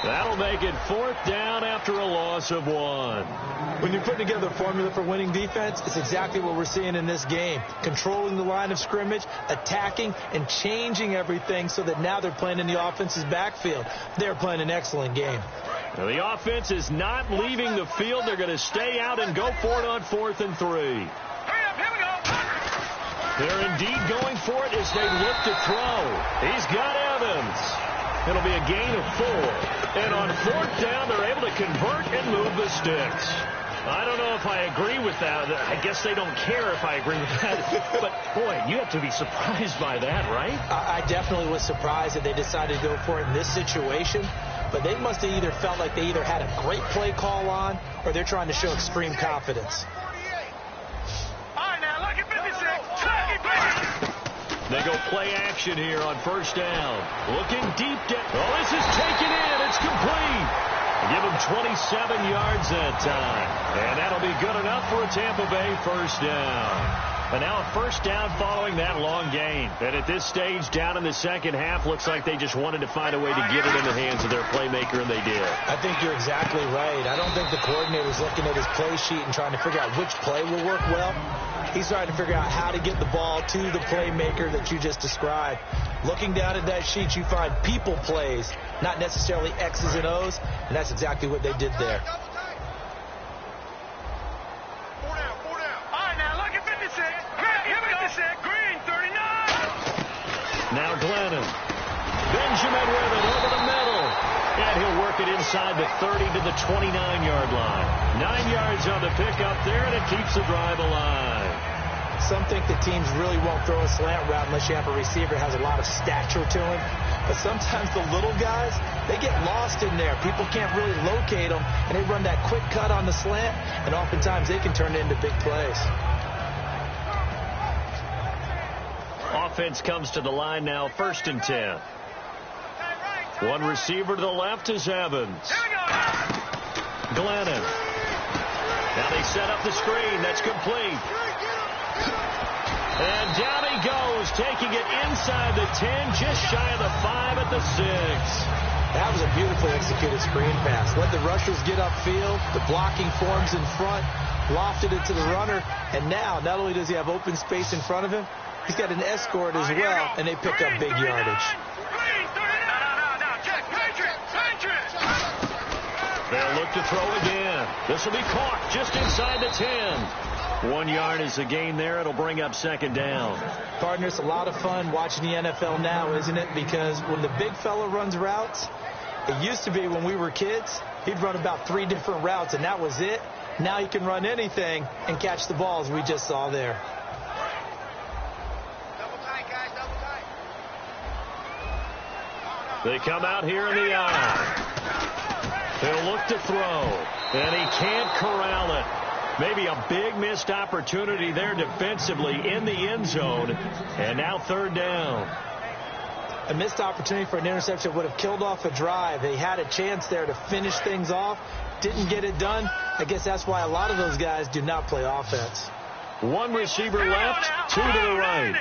That'll make it 4th down after a loss of 1. When you're putting together a formula for winning defense, it's exactly what we're seeing in this game. Controlling the line of scrimmage, attacking, and changing everything so that now they're playing in the offense's backfield. They're playing an excellent game. Now the offense is not leaving the field. They're going to stay out and go for it on 4th and 3. Hurry up, here we go. They're indeed going for it as they look to throw. He's got Evans. It'll be a gain of 4. And on 4th down, they're able to convert and move the sticks. I don't know if I agree with that. I guess they don't care if I agree with that. But, boy, you have to be surprised by that, right? I definitely was surprised that they decided to go for it in this situation. But they must have either felt like they either had a great play call on or they're trying to show extreme confidence. All right, now, look at 56. They go play action here on 1st down. Looking deep down. Oh, this is taken in. It's complete. Give him 27 yards that time. And that'll be good enough for a Tampa Bay 1st down. And now a first down following that long gain. And at this stage, down in the second half, looks like they just wanted to find a way to get it in the hands of their playmaker, and they did. I think you're exactly right. I don't think the coordinator's looking at his play sheet and trying to figure out which play will work well. He's trying to figure out how to get the ball to the playmaker that you just described. Looking down at that sheet, you find people plays, not necessarily X's and O's, and that's exactly what they did there. Now Glennon. Benjamin with it over the middle. And he'll work it inside the 30 to the 29-yard line. 9 yards on the pickup there, and it keeps the drive alive. Some think the teams really won't throw a slant route unless you have a receiver that has a lot of stature to him. But sometimes the little guys, they get lost in there. People can't really locate them, and they run that quick cut on the slant, and oftentimes they can turn it into big plays. Offense comes to the line now, 1st and 10. One receiver to the left is Evans. Glennon. Now they set up the screen. That's complete. And down he goes, taking it inside the 10, just shy of the 5 at the 6. That was a beautifully executed screen pass. Let the rushers get upfield. The blocking forms in front. Lofted it to the runner. And now, not only does he have open space in front of him, he's got an escort as well, and they pick up big yardage. They'll look to throw again. This will be caught just inside the 10. 1 yard is the gain there. It'll bring up 2nd down. Partner, it's a lot of fun watching the NFL now, isn't it? Because when the big fella runs routes, it used to be when we were kids, he'd run about 3 different routes, and that was it. Now he can run anything and catch the balls we just saw there. They come out here in the eye. They'll look to throw, and he can't corral it. Maybe a big missed opportunity there defensively in the end zone, and now 3rd down. A missed opportunity for an interception would have killed off a drive. They had a chance there to finish things off, didn't get it done. I guess that's why a lot of those guys do not play offense. One receiver left, 2 to the right.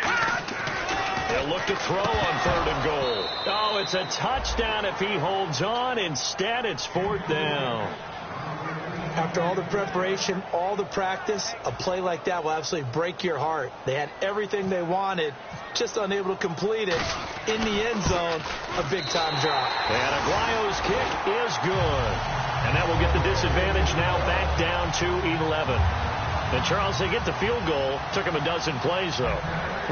They'll look to throw on 3rd and goal. Oh, it's a touchdown if he holds on. Instead, it's 4th down. After all the preparation, all the practice, a play like that will absolutely break your heart. They had everything they wanted, just unable to complete it. In the end zone, a big-time drop. And Aguayo's kick is good. And that will get the disadvantage now back down to 11. And, Charles, they get the field goal. Took him a dozen plays, though.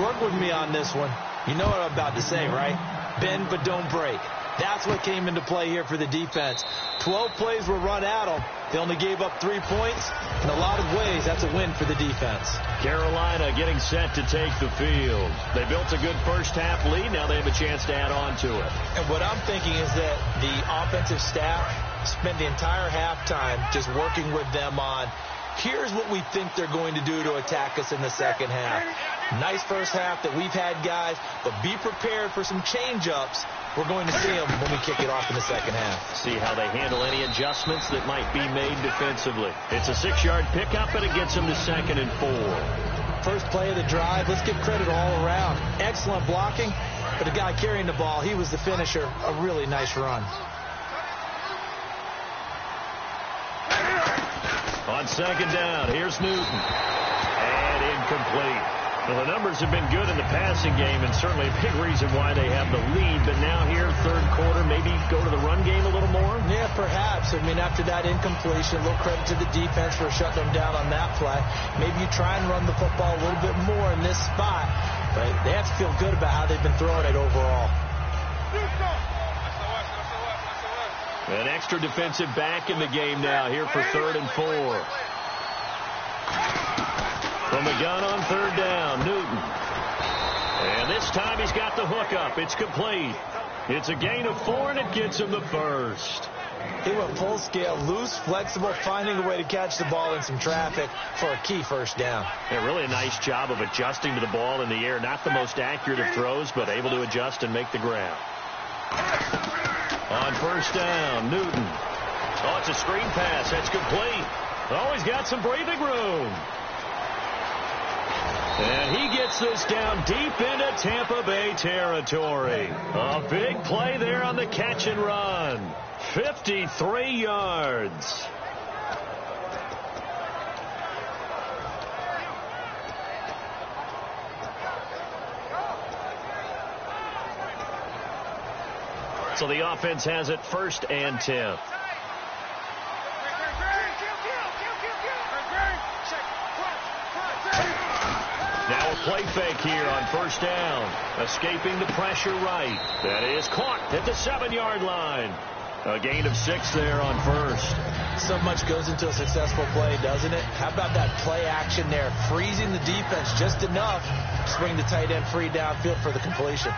Work with me on this one. You know what I'm about to say, right? Bend but don't break. That's what came into play here for the defense. 12 plays were run at them. They only gave up 3 points. In a lot of ways, that's a win for the defense. Carolina getting set to take the field. They built a good first-half lead. Now they have a chance to add on to it. And what I'm thinking is that the offensive staff spent the entire halftime just working with them on, here's what we think they're going to do to attack us in the second half. Nice first half that we've had, guys, but be prepared for some change-ups. We're going to see them when we kick it off in the second half. See how they handle any adjustments that might be made defensively. It's a 6-yard pickup, and it gets them to 2nd and 4. First play of the drive, let's give credit all around. Excellent blocking, but the guy carrying the ball, he was the finisher. A really nice run. On 2nd down, here's Newton. And incomplete. Well, the numbers have been good in the passing game, and certainly a big reason why they have the lead. But now here, 3rd quarter, maybe go to the run game a little more? Yeah, perhaps. I mean, after that incompletion, a little credit to the defense for shutting them down on that play. Maybe you try and run the football a little bit more in this spot. But they have to feel good about how they've been throwing it overall. An extra defensive back in the game now here for 3rd and 4. From the gun on 3rd down, Newton. And this time he's got the hook up. It's complete. It's a gain of 4, and it gets him the first. He went full scale, loose, flexible, finding a way to catch the ball in some traffic for a key first down. Yeah, really a nice job of adjusting to the ball in the air. Not the most accurate of throws, but able to adjust and make the grab. On 1st down, Newton. Oh, it's a screen pass. That's complete. Oh, he's got some breathing room. And he gets this down deep into Tampa Bay territory. A big play there on the catch and run. 53 yards. So the offense has it 1st and 10. Now a play fake here on 1st down. Escaping the pressure right. That is caught at the 7-yard line. A gain of 6 there on 1st. So much goes into a successful play, doesn't it? How about that play action there? Freezing the defense just enough to bring the tight end free downfield for the completion.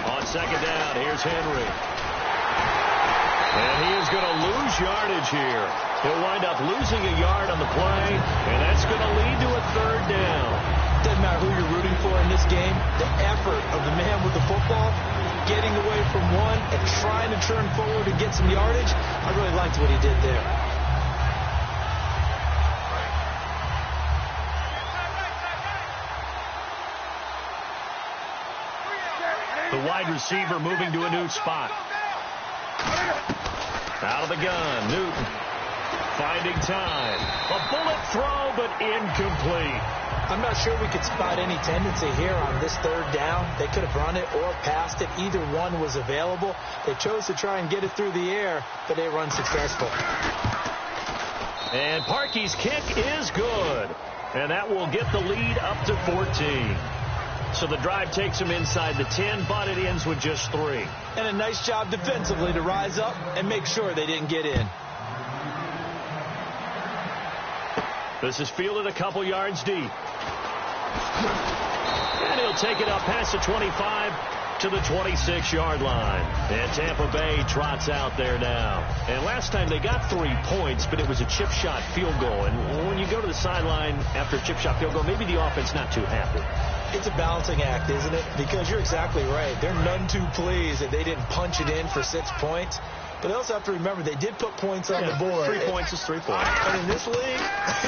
On 2nd down, here's Henry. And he is going to lose yardage here. He'll wind up losing a yard on the play, and that's going to lead to a 3rd down. Doesn't matter who you're rooting for in this game. The effort of the man with the football, getting away from one and trying to turn forward and get some yardage, I really liked what he did there. The wide receiver moving to a new spot. Out of the gun, Newton finding time. A bullet throw, but incomplete. I'm not sure we could spot any tendency here on this 3rd down. They could have run it or passed it. Either one was available. They chose to try and get it through the air, but they were unsuccessful. And Parkey's kick is good. And that will get the lead up to 14. So the drive takes them inside the 10, but it ends with just 3. And a nice job defensively to rise up and make sure they didn't get in. This is fielded a couple yards deep. And he'll take it up past the 25 to the 26-yard line. And Tampa Bay trots out there now. And last time they got 3 points, but it was a chip shot field goal. And when you go to the sideline after a chip shot field goal, maybe the offense not too happy. It's a balancing act, isn't it? Because you're exactly right. They're none too pleased that they didn't punch it in for 6 points. But they also have to remember they did put points on the board. 3 points is 3 points. And in this league,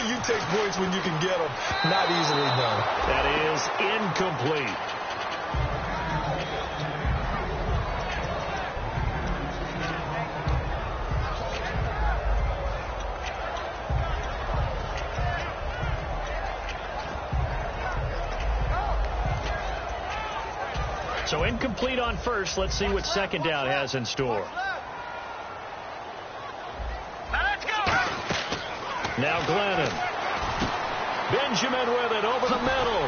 you take points when you can get them. Not easily done. That is incomplete. So incomplete on 1st. Let's see what 2nd down has in store. Now Glennon. Benjamin with it over the middle.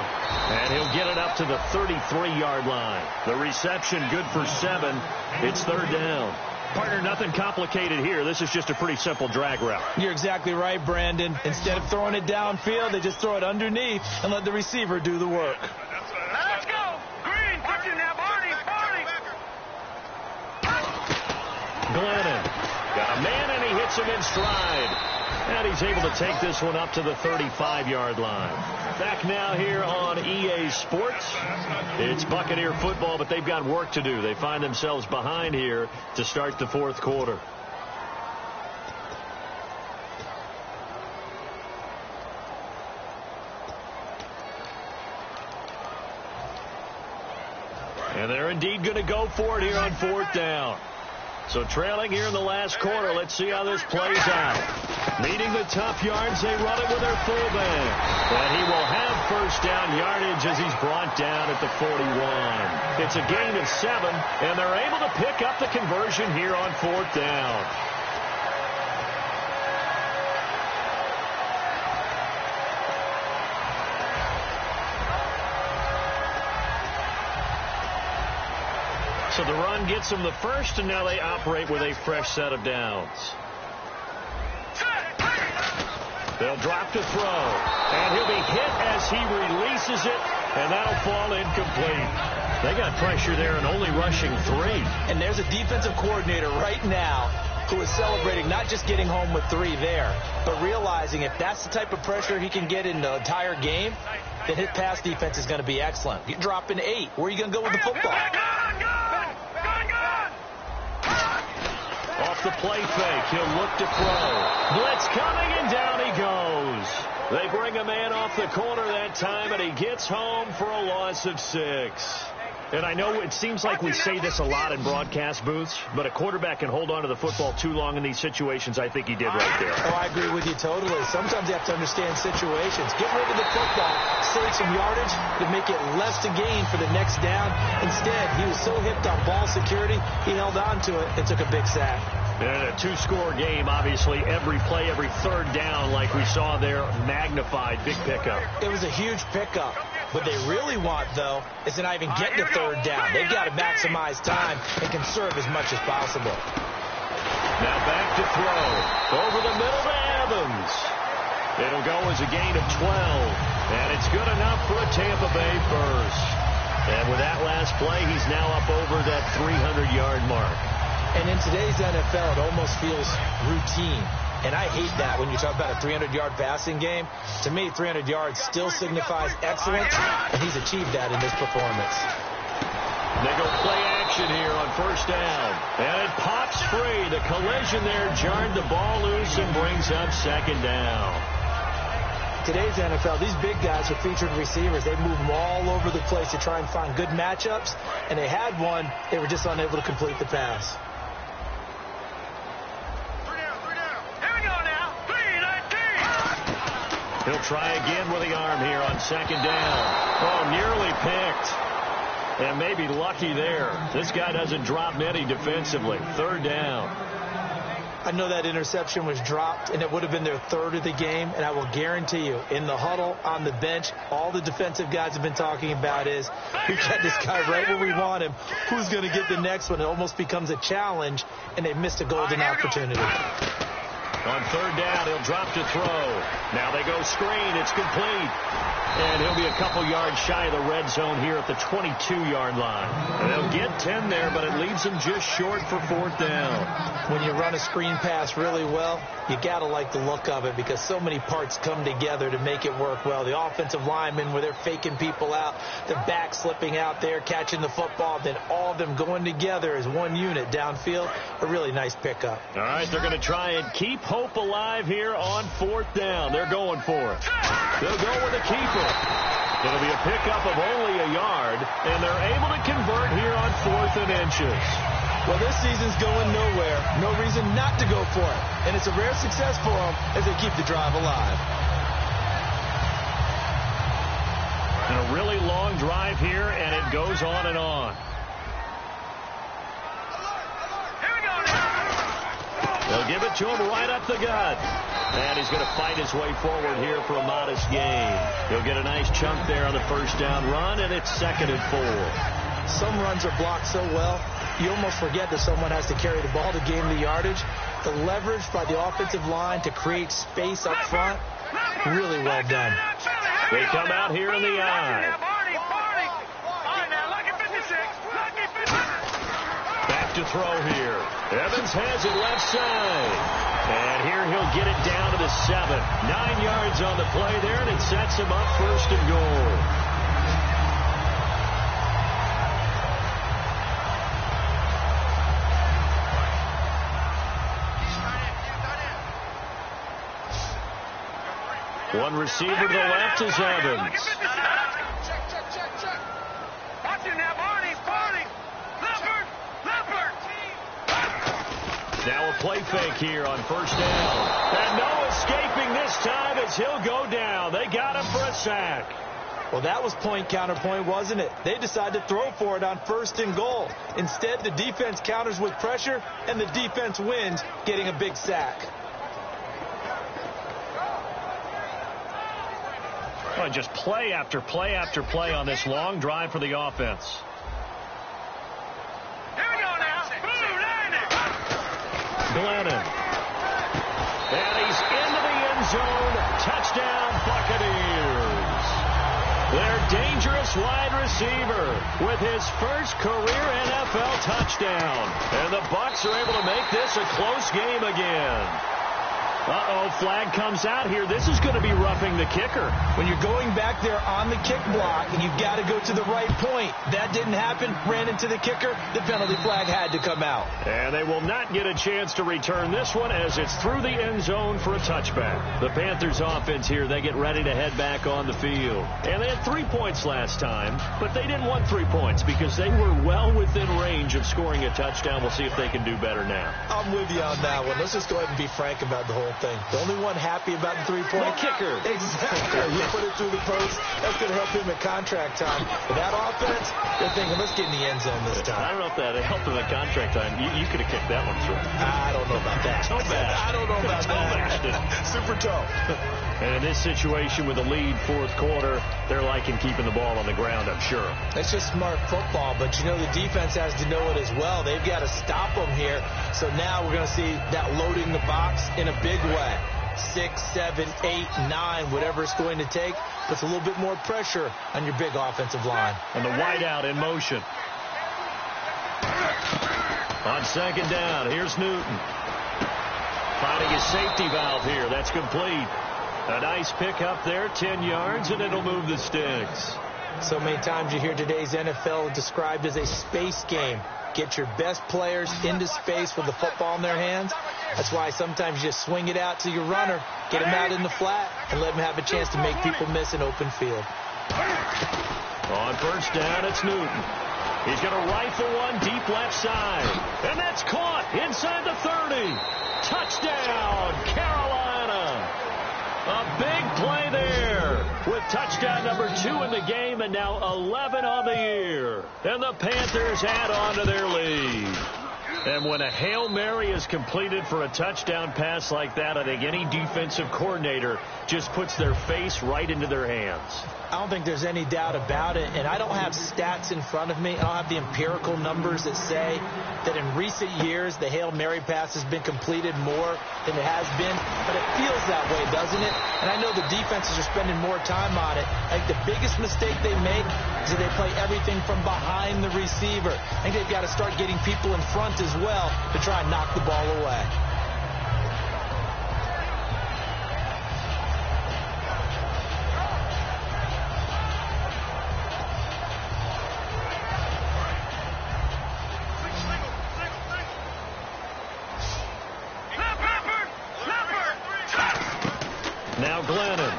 And he'll get it up to the 33-yard line. The reception good for 7. It's 3rd down. Partner, nothing complicated here. This is just a pretty simple drag route. You're exactly right, Brandon. Instead of throwing it downfield, they just throw it underneath and let the receiver do the work. Let's go. Green, touching now, Barney. Glennon got a man, and he hits him in stride. And he's able to take this one up to the 35-yard line. Back now here on EA Sports. It's Buccaneer football, but they've got work to do. They find themselves behind here to start the 4th quarter. And they're indeed going to go for it here on 4th down. So trailing here in the last quarter. Let's see how this plays out. Leading the tough yards, they run it with their fullback. And he will have 1st down yardage as he's brought down at the 41. It's a gain of 7, and they're able to pick up the conversion here on 4th down. So the run gets them the 1st, and now they operate with a fresh set of downs. They'll drop to throw, and he'll be hit as he releases it, and that'll fall incomplete. They got pressure there and only rushing 3. And there's a defensive coordinator right now who is celebrating not just getting home with 3 there, but realizing if that's the type of pressure he can get in the entire game, then his pass defense is going to be excellent. You're dropping 8. Where are you going to go with the football? off the play fake. He'll look to throw. Blitz coming, and down he goes. They bring a man off the corner that time, and he gets home for a loss of 6. And I know it seems like we say this a lot in broadcast booths, but a quarterback can hold on to the football too long in these situations. I think he did right there. Oh, I agree with you totally. Sometimes you have to understand situations. Get rid of the football, save some yardage to make it less to gain for the next down. Instead, he was so hipped on ball security, he held on to it and took a big sack. And a 2-score game, obviously, every play, every third down, like we saw there, magnified, big pickup. It was a huge pickup. What they really want, though, is to not even get to third down. They've got to maximize time and conserve as much as possible. Now back to throw. Over the middle to Evans. It'll go as a gain of 12. And it's good enough for a Tampa Bay first. And with that last play, he's now up over that 300-yard mark. And in today's NFL, it almost feels routine. And I hate that when you talk about a 300-yard passing game. To me, 300 yards still signifies excellence, and he's achieved that in this performance. They go play action here on first down. And it pops free. The collision there jarred the ball loose and brings up second down. Today's NFL, these big guys are featured receivers. They move them all over the place to try and find good matchups. And they had one. They were just unable to complete the pass. He'll try again with the arm here on second down. Oh, nearly picked. And maybe lucky there. This guy doesn't drop many defensively. Third down. I know that interception was dropped, and it would have been their third of the game. And I will guarantee you, in the huddle, on the bench, all the defensive guys have been talking about is, we got this guy right where we want him. Who's going to get the next one? It almost becomes a challenge, and they've missed a golden opportunity. On third down, he'll drop to throw. Now they go screen. It's complete. And he'll be a couple yards shy of the red zone here at the 22-yard line. And they'll get 10 there, but it leaves them just short for fourth down. When you run a screen pass really well, you got to like the look of it because so many parts come together to make it work well. The offensive linemen, where they're faking people out, the back slipping out there, catching the football, then all of them going together as one unit downfield. A really nice pickup. All right, they're going to try and keep hope alive here on fourth down. They're going for it. They'll go with a keeper. It'll be a pickup of only a yard, and they're able to convert here on 4th and inches. Well, this season's going nowhere. No reason not to go for it. And it's a rare success for them as they keep the drive alive. And a really long drive here, and it goes on and on. They'll give it to him right up the gut. And he's going to fight his way forward here for a modest gain. He'll get a nice chunk there on the first down run, and it's 2nd and 4. Some runs are blocked so well, you almost forget that someone has to carry the ball to gain the yardage. The leverage by the offensive line to create space up front, really well done. They come out here in the eye. Back to throw here. Evans has it left side. And here he'll get it down to the 7. 9 yards on the play there, and it sets him up 1st and goal. One receiver to the left is Evans. Watch it now, Barney. Now a play fake here on first down. And no escaping this time as he'll go down. They got him for a sack. Well, that was point counterpoint, wasn't it? They decided to throw for it on 1st and goal. Instead, the defense counters with pressure, and the defense wins, getting a big sack. Well, just play after play after play on this long drive for the offense. Glennon. And he's into the end zone. Touchdown, Buccaneers. Their dangerous wide receiver with his first career NFL touchdown. And the Bucs are able to make this a close game again. Uh-oh, flag comes out here. This is going to be roughing the kicker. When you're going back there on the kick block and you've got to go to the right point, that didn't happen, ran into the kicker, the penalty flag had to come out. And they will not get a chance to return this one as it's through the end zone for a touchback. The Panthers offense here, they get ready to head back on the field. And they had 3 points last time, but they didn't want 3 points because they were well within range of scoring a touchdown. We'll see if they can do better now. I'm with you on that one. Let's just go ahead and be frank about the whole thing. The only one happy about the 3-point kicker. Exactly. You put it through the post. That's going to help him at contract time. But that offense, they're thinking, let's get in the end zone this time. I don't know if that helped him at contract time. You could have kicked that one through. I don't know about that. So bad. I don't know about that. Super tough. And in this situation with a lead fourth quarter, they're liking keeping the ball on the ground, I'm sure. That's just smart football, but you know the defense has to know it as well. They've got to stop them here. So now we're going to see that loading the box in a big way. 6, 7, 8, 9, whatever it's going to take, puts a little bit more pressure on your big offensive line. And the wideout in motion. On second down, here's Newton. Finding his safety valve here. That's complete. A nice pickup there, 10 yards, and it'll move the sticks. So many times you hear today's NFL described as a space game. Get your best players into space with the football in their hands. That's why sometimes you just swing it out to your runner, get him out in the flat, and let him have a chance to make people miss an open field. On first down, it's Newton. He's going to rifle one deep left side. And that's caught inside the 30. Touchdown, Carolina. A big play there with touchdown number 2 in the game and now 11 on the year. And the Panthers add on to their lead. And when a Hail Mary is completed for a touchdown pass like that, I think any defensive coordinator just puts their face right into their hands. I don't think there's any doubt about it, and I don't have stats in front of me. I don't have the empirical numbers that say that in recent years the Hail Mary pass has been completed more than it has been, but it feels that way, doesn't it? And I know the defenses are spending more time on it. I think the biggest mistake they make is that they play everything from behind the receiver. I think they've got to start getting people in front as well to try and knock the ball away. Now Glennon.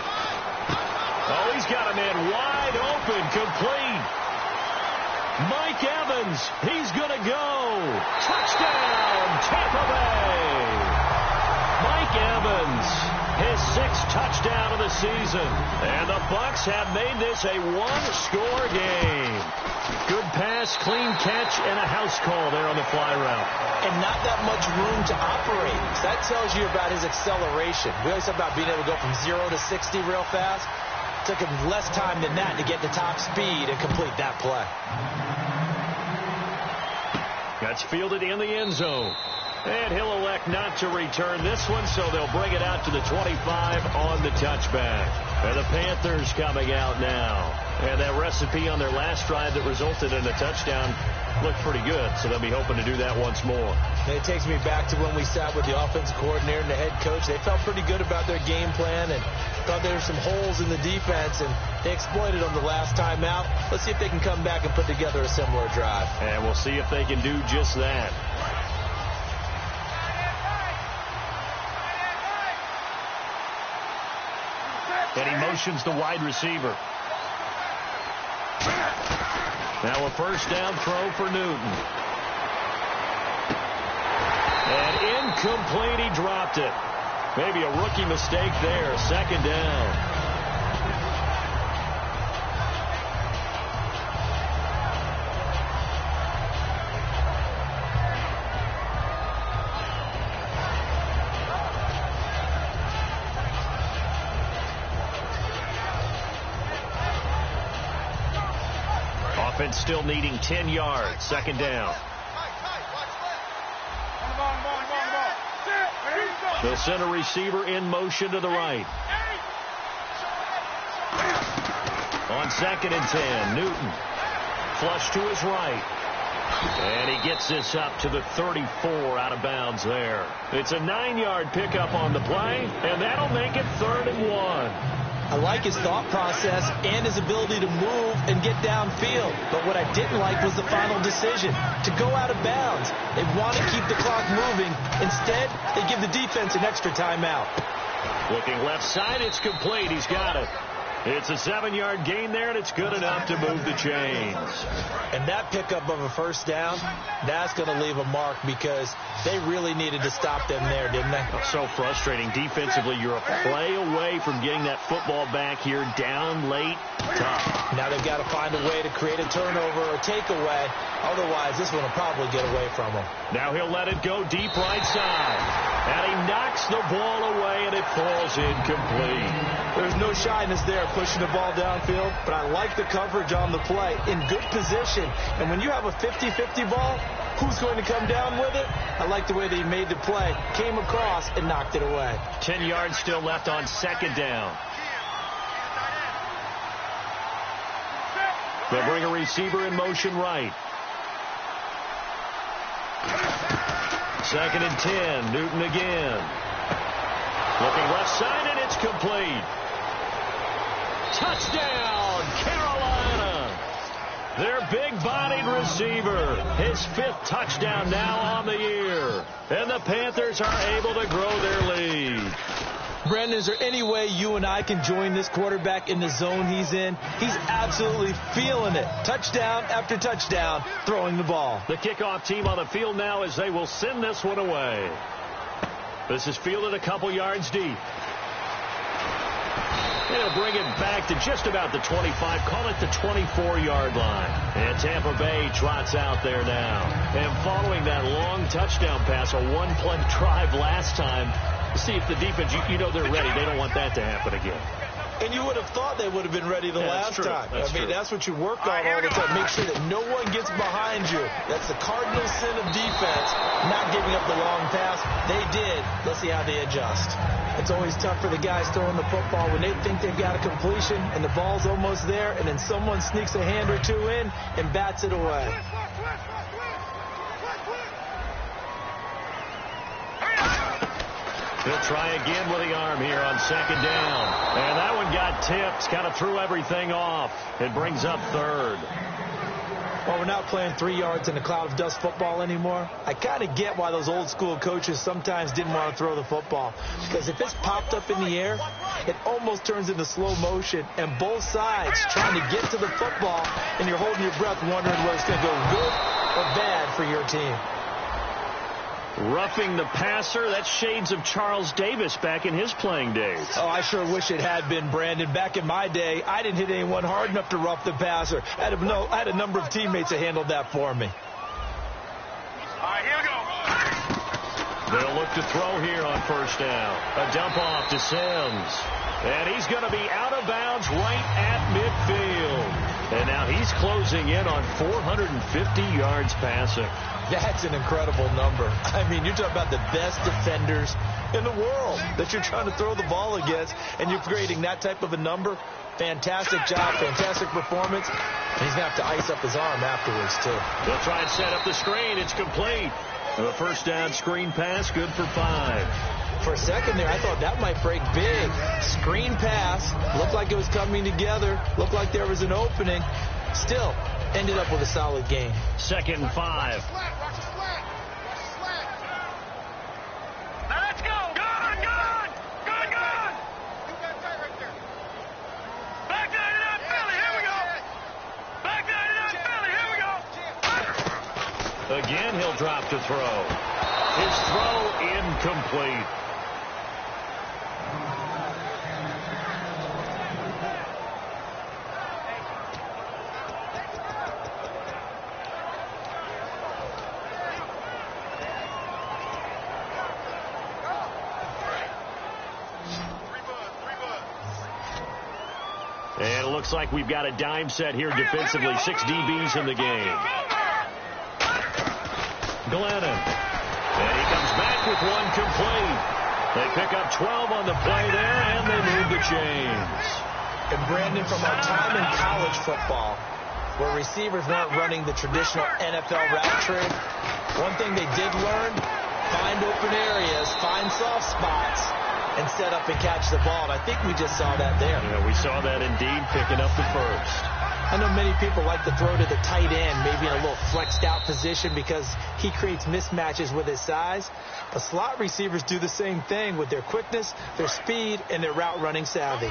Oh, he's got a man wide open, complete. Mike Evans, he's going to go. Touchdown, Tampa Bay. Mike Evans, his 6th touchdown of the season. And the Bucs have made this a one-score game. Good pass, clean catch, and a house call there on the fly route. And not that much room to operate. So that tells you about his acceleration. We always talk about being able to go from 0 to 60 real fast. It took him less time than that to get to top speed and complete that play. That's fielded in the end zone. And he'll elect not to return this one, so they'll bring it out to the 25 on the touchback. And the Panthers coming out now. And that recipe on their last drive that resulted in a touchdown looked pretty good, so they'll be hoping to do that once more. And it takes me back to when we sat with the offensive coordinator and the head coach. They felt pretty good about their game plan and thought there were some holes in the defense, and they exploited them the last time out. Let's see if they can come back and put together a similar drive. And we'll see if they can do just that. And he motions the wide receiver. Now a first down throw for Newton. And incomplete, he dropped it. Maybe a rookie mistake there. Second down. Offense still needing 10 yards. Second down. They'll send a receiver in motion to the right. On second and 10, Newton. Flush to his right. And he gets this up to the 34 out of bounds there. It's a 9-yard pickup on the play, and that'll make it 3rd and 1. I like his thought process and his ability to move and get downfield. But what I didn't like was the final decision, to go out of bounds. They want to keep the clock moving. Instead, they give the defense an extra timeout. Looking left side, it's complete. He's got it. It's a 7-yard gain there, and it's good enough to move the chains. And that pickup of a first down, that's going to leave a mark because they really needed to stop them there, didn't they? So frustrating. Defensively, you're a play away from getting that football back here down late. Tough. Now they've got to find a way to create a turnover or takeaway. Otherwise, this one will probably get away from them. Now he'll let it go deep right side. And he knocks the ball away, and it falls incomplete. There's no shyness there pushing the ball downfield, but I like the coverage on the play. In good position. And when you have a 50-50 ball, who's going to come down with it? I like the way that he made the play, came across, and knocked it away. 10 yards still left on 2nd down. They'll bring a receiver in motion right. 2nd and 10. Newton again. Looking left side, and it's complete. Touchdown, Carolina. Their big-bodied receiver. His 5th touchdown now on the year. And the Panthers are able to grow their lead. Brandon, is there any way you and I can join this quarterback in the zone he's in? He's absolutely feeling it. Touchdown after touchdown, throwing the ball. The kickoff team on the field now as they will send this one away. This is fielded a couple yards deep. They'll bring it back to just about the 25, call it the 24-yard line. And Tampa Bay trots out there now. And following that long touchdown pass, a one-play drive last time, see if the defense, you know they're ready. They don't want that to happen again. And you would have thought they would have been ready the last time. That's what you worked on all the time. Make sure that no one gets behind you. That's the cardinal sin of defense, not giving up the long pass. They did. Let's see how they adjust. It's always tough for the guys throwing the football when they think they've got a completion and the ball's almost there, and then someone sneaks a hand or two in and bats it away. He'll try again with the arm here on 2nd down. And that one got tipped. Kind of threw everything off. It brings up 3rd. Well, we're not playing 3 yards in a cloud of dust football anymore. I kind of get why those old school coaches sometimes didn't want to throw the football. Because if it's popped up in the air, it almost turns into slow motion. And both sides trying to get to the football, and you're holding your breath wondering whether it's going to go good or bad for your team. Roughing the passer, that's shades of Charles Davis back in his playing days. Oh, I sure wish it had been, Brandon. Back in my day, I didn't hit anyone hard enough to rough the passer. I had a number of teammates that handled that for me. All right, here we go. They'll look to throw here on 1st down. A dump off to Sims. And he's going to be out of bounds right at midfield. And now he's closing in on 450 yards passing. That's an incredible number. I mean, you're talking about the best defenders in the world that you're trying to throw the ball against, and you're creating that type of a number. Fantastic job, fantastic performance. And he's going to have to ice up his arm afterwards, too. They'll try and set up the screen. It's complete. The 1st down screen pass, good for 5. For a second there, I thought that might break big. Screen pass. Looked like it was coming together. Looked like there was an opening. Still, ended up with a solid game. 2nd and 5. Now let's go. Good. Back 99 Philly. Here we go. Back 99 Philly. Here we go. Again, he'll drop to throw. His throw incomplete. And it looks like we've got a dime set here defensively. 6 DBs in the game. Glennon. And he comes back with one complete. They pick up 12 on the play there, and they move the chains. And Brandon, from our time in college football, where receivers weren't running the traditional NFL route tree. One thing they did learn, find open areas, find soft spots, and set up and catch the ball. And I think we just saw that there. Yeah, we saw that indeed, picking up the first. I know many people like to throw to the tight end, maybe in a little flexed out position because he creates mismatches with his size. But slot receivers do the same thing with their quickness, their speed, and their route running savvy.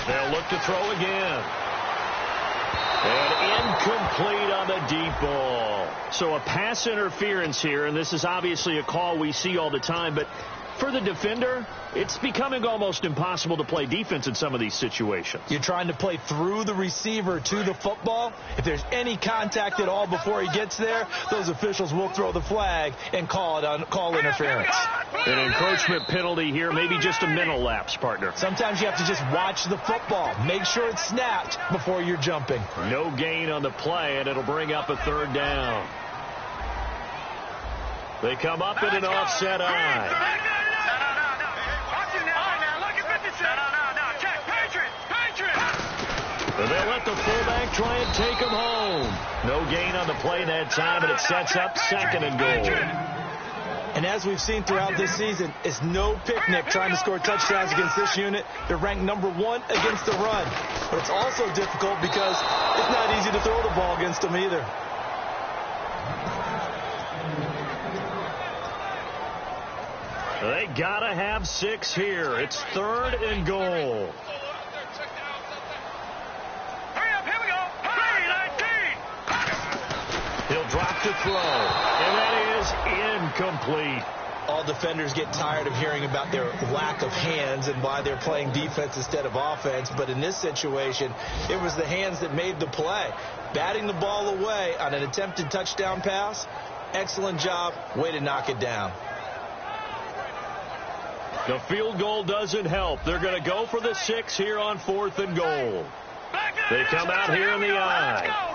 They'll look to throw again. And incomplete on the deep ball. So a pass interference here, and this is obviously a call we see all the time, but for the defender, it's becoming almost impossible to play defense in some of these situations. You're trying to play through the receiver to the football. If there's any contact at all before he gets there, those officials will throw the flag and call interference. An encroachment penalty here, maybe just a mental lapse, partner. Sometimes you have to just watch the football. Make sure it's snapped before you're jumping. No gain on the play, and it'll bring up a third down. They come up in an offset eye. And they'll let the fullback try and take him home. No gain on the play that time, and it sets up second and goal. And as we've seen throughout this season, it's no picnic trying to score touchdowns against this unit. They're ranked number 1 against the run. But it's also difficult because it's not easy to throw the ball against them either. They gotta have 6 here. It's third and goal. He'll drop to throw, and that is incomplete. All defenders get tired of hearing about their lack of hands and why they're playing defense instead of offense. But in this situation, it was the hands that made the play. Batting the ball away on an attempted touchdown pass, excellent job. Way to knock it down. The field goal doesn't help. They're going to go for the 6 here on 4th and goal. They come out here in the eye.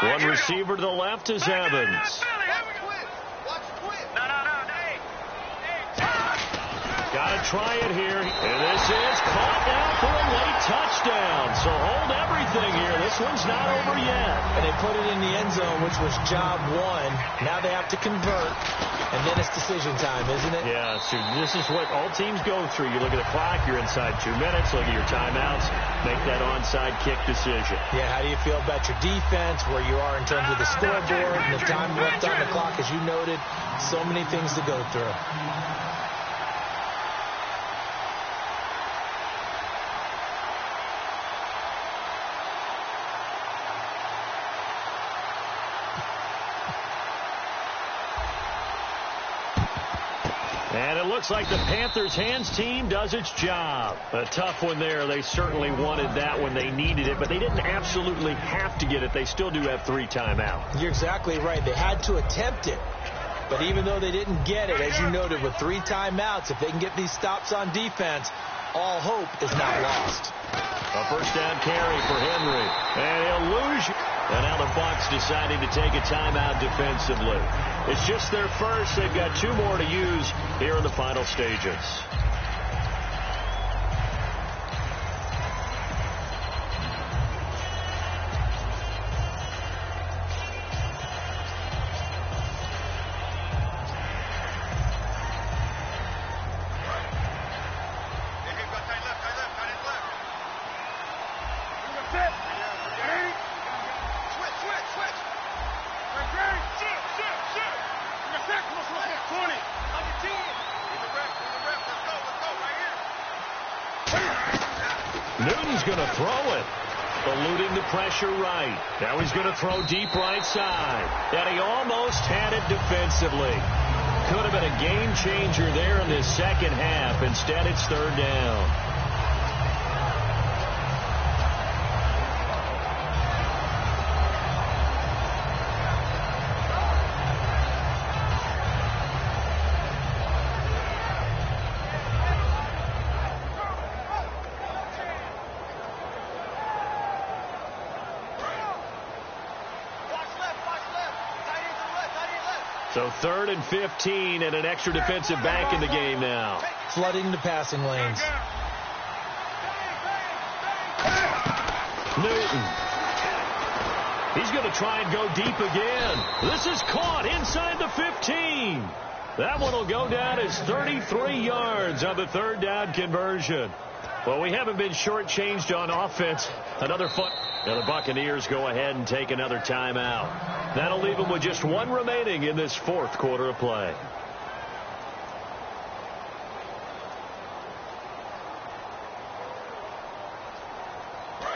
One receiver to the left is Evans. Got to try it here. And this is caught now for a late touchdown. So hold everything here. This one's not over yet. And they put it in the end zone, which was job 1. Now they have to convert. And then it's decision time, isn't it? Yeah, so this is what all teams go through. You look at the clock, you're inside 2 minutes, look at your timeouts, make that onside kick decision. Yeah, how do you feel about your defense, where you are in terms of the scoreboard, and the time left on the clock, as you noted, so many things to go through. And it looks like the Panthers' hands team does its job. A tough one there. They certainly wanted that when they needed it, but they didn't absolutely have to get it. They still do have 3 timeouts. You're exactly right. They had to attempt it. But even though they didn't get it, as you noted, with 3 timeouts, if they can get these stops on defense, all hope is not lost. A first down carry for Henry. And he'll lose you. And now the Bucs deciding to take a timeout defensively. It's just their first. They've got 2 more to use here in the final stages. Newton's going to throw it. Eluding the pressure right. Now he's going to throw deep right side. And he almost had it defensively. Could have been a game changer there in this second half. Instead, it's third down. So 3rd and 15 and an extra defensive back in the game now. Flooding the passing lanes. Newton. He's going to try and go deep again. This is caught inside the 15. That one will go down as 33 yards on the 3rd down conversion. Well, we haven't been shortchanged on offense. Another foot. And the Buccaneers go ahead and take another timeout. That'll leave them with just one remaining in this 4th quarter of play.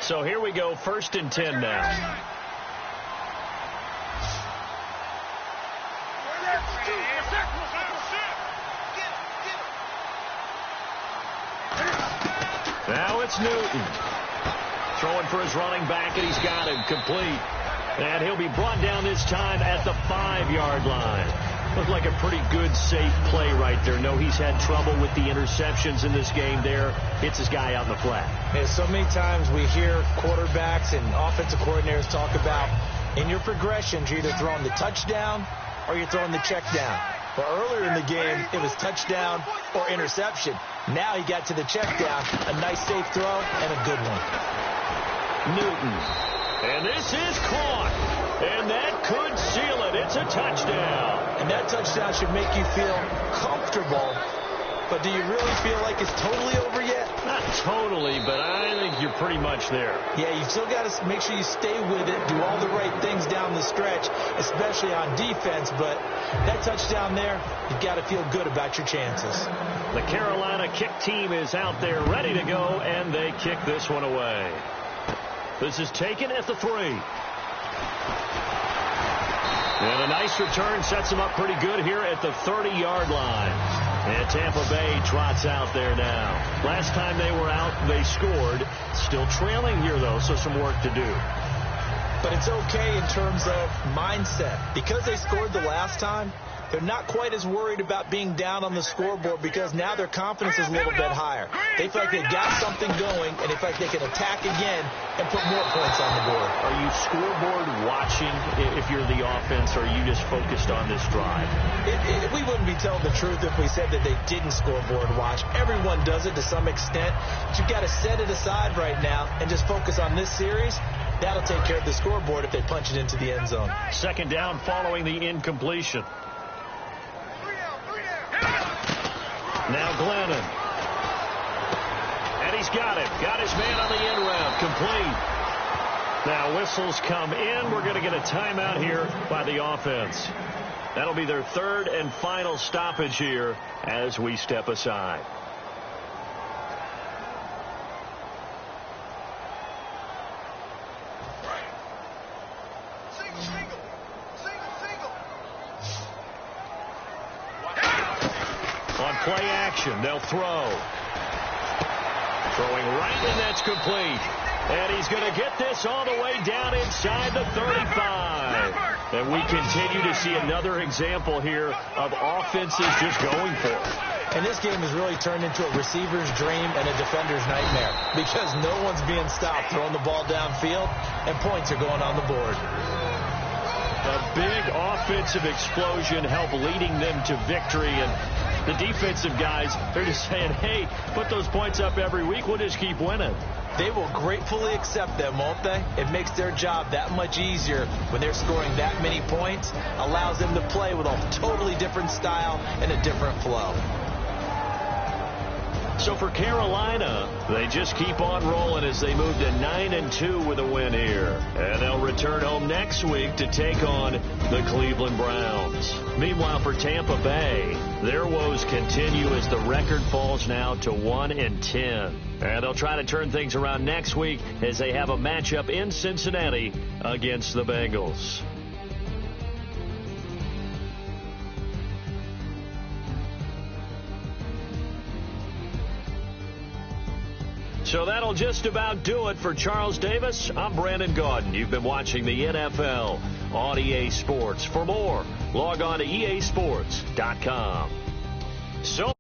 So here we go, 1st and 10 now. Now it's Newton. Throwing for his running back, and he's got him complete. And he'll be brought down this time at the 5-yard line. Looked like a pretty good, safe play right there. No, he's had trouble with the interceptions in this game there. Hits his guy out in the flat. Yeah, so many times we hear quarterbacks and offensive coordinators talk about in your progressions, you're either throwing the touchdown or you're throwing the check down. Well, earlier in the game, it was touchdown or interception. Now he got to the check down, a nice safe throw, and a good one. Newton. And this is caught. And that could seal it. It's a touchdown. And that touchdown should make you feel comfortable. But do you really feel like it's totally over yet? Not totally, but I think you're pretty much there. Yeah, you've still got to make sure you stay with it, do all the right things down the stretch, especially on defense. But that touchdown there, you've got to feel good about your chances. The Carolina kick team is out there ready to go, and they kick this one away. This is taken at the 3. And a nice return sets them up pretty good here at the 30-yard line. And Tampa Bay trots out there now. Last time they were out, they scored. Still trailing here, though, so some work to do. But it's okay in terms of mindset. Because they scored the last time, they're not quite as worried about being down on the scoreboard because now their confidence is a little bit higher. They feel like they've got something going, and they feel like they can attack again and put more points on the board. Are you scoreboard watching if you're the offense, or are you just focused on this drive? We wouldn't be telling the truth if we said that they didn't scoreboard watch. Everyone does it to some extent. But you've got to set it aside right now and just focus on this series. That'll take care of the scoreboard if they punch it into the end zone. 2nd down following the incompletion. Now Glennon. And he's got him. Got his man on the end route. Complete. Now whistles come in. We're going to get a timeout here by the offense. That'll be their 3rd and final stoppage here as we step aside. On play action, they'll throw. Throwing right, and that's complete. And he's going to get this all the way down inside the 35. And we continue to see another example here of offenses just going for it. And this game has really turned into a receiver's dream and a defender's nightmare because no one's being stopped throwing the ball downfield, and points are going on the board. A big offensive explosion helped leading them to victory, and the defensive guys, they're just saying, hey, put those points up every week, we'll just keep winning. They will gratefully accept them, won't they? It makes their job that much easier when they're scoring that many points, allows them to play with a totally different style and a different flow. So for Carolina, they just keep on rolling as they move to 9-2 with a win here. And they'll return home next week to take on the Cleveland Browns. Meanwhile, for Tampa Bay, their woes continue as the record falls now to 1-10. And they'll try to turn things around next week as they have a matchup in Cincinnati against the Bengals. So that'll just about do it for Charles Davis. I'm Brandon Gaudin. You've been watching the NFL on EA Sports. For more, log on to easports.com. So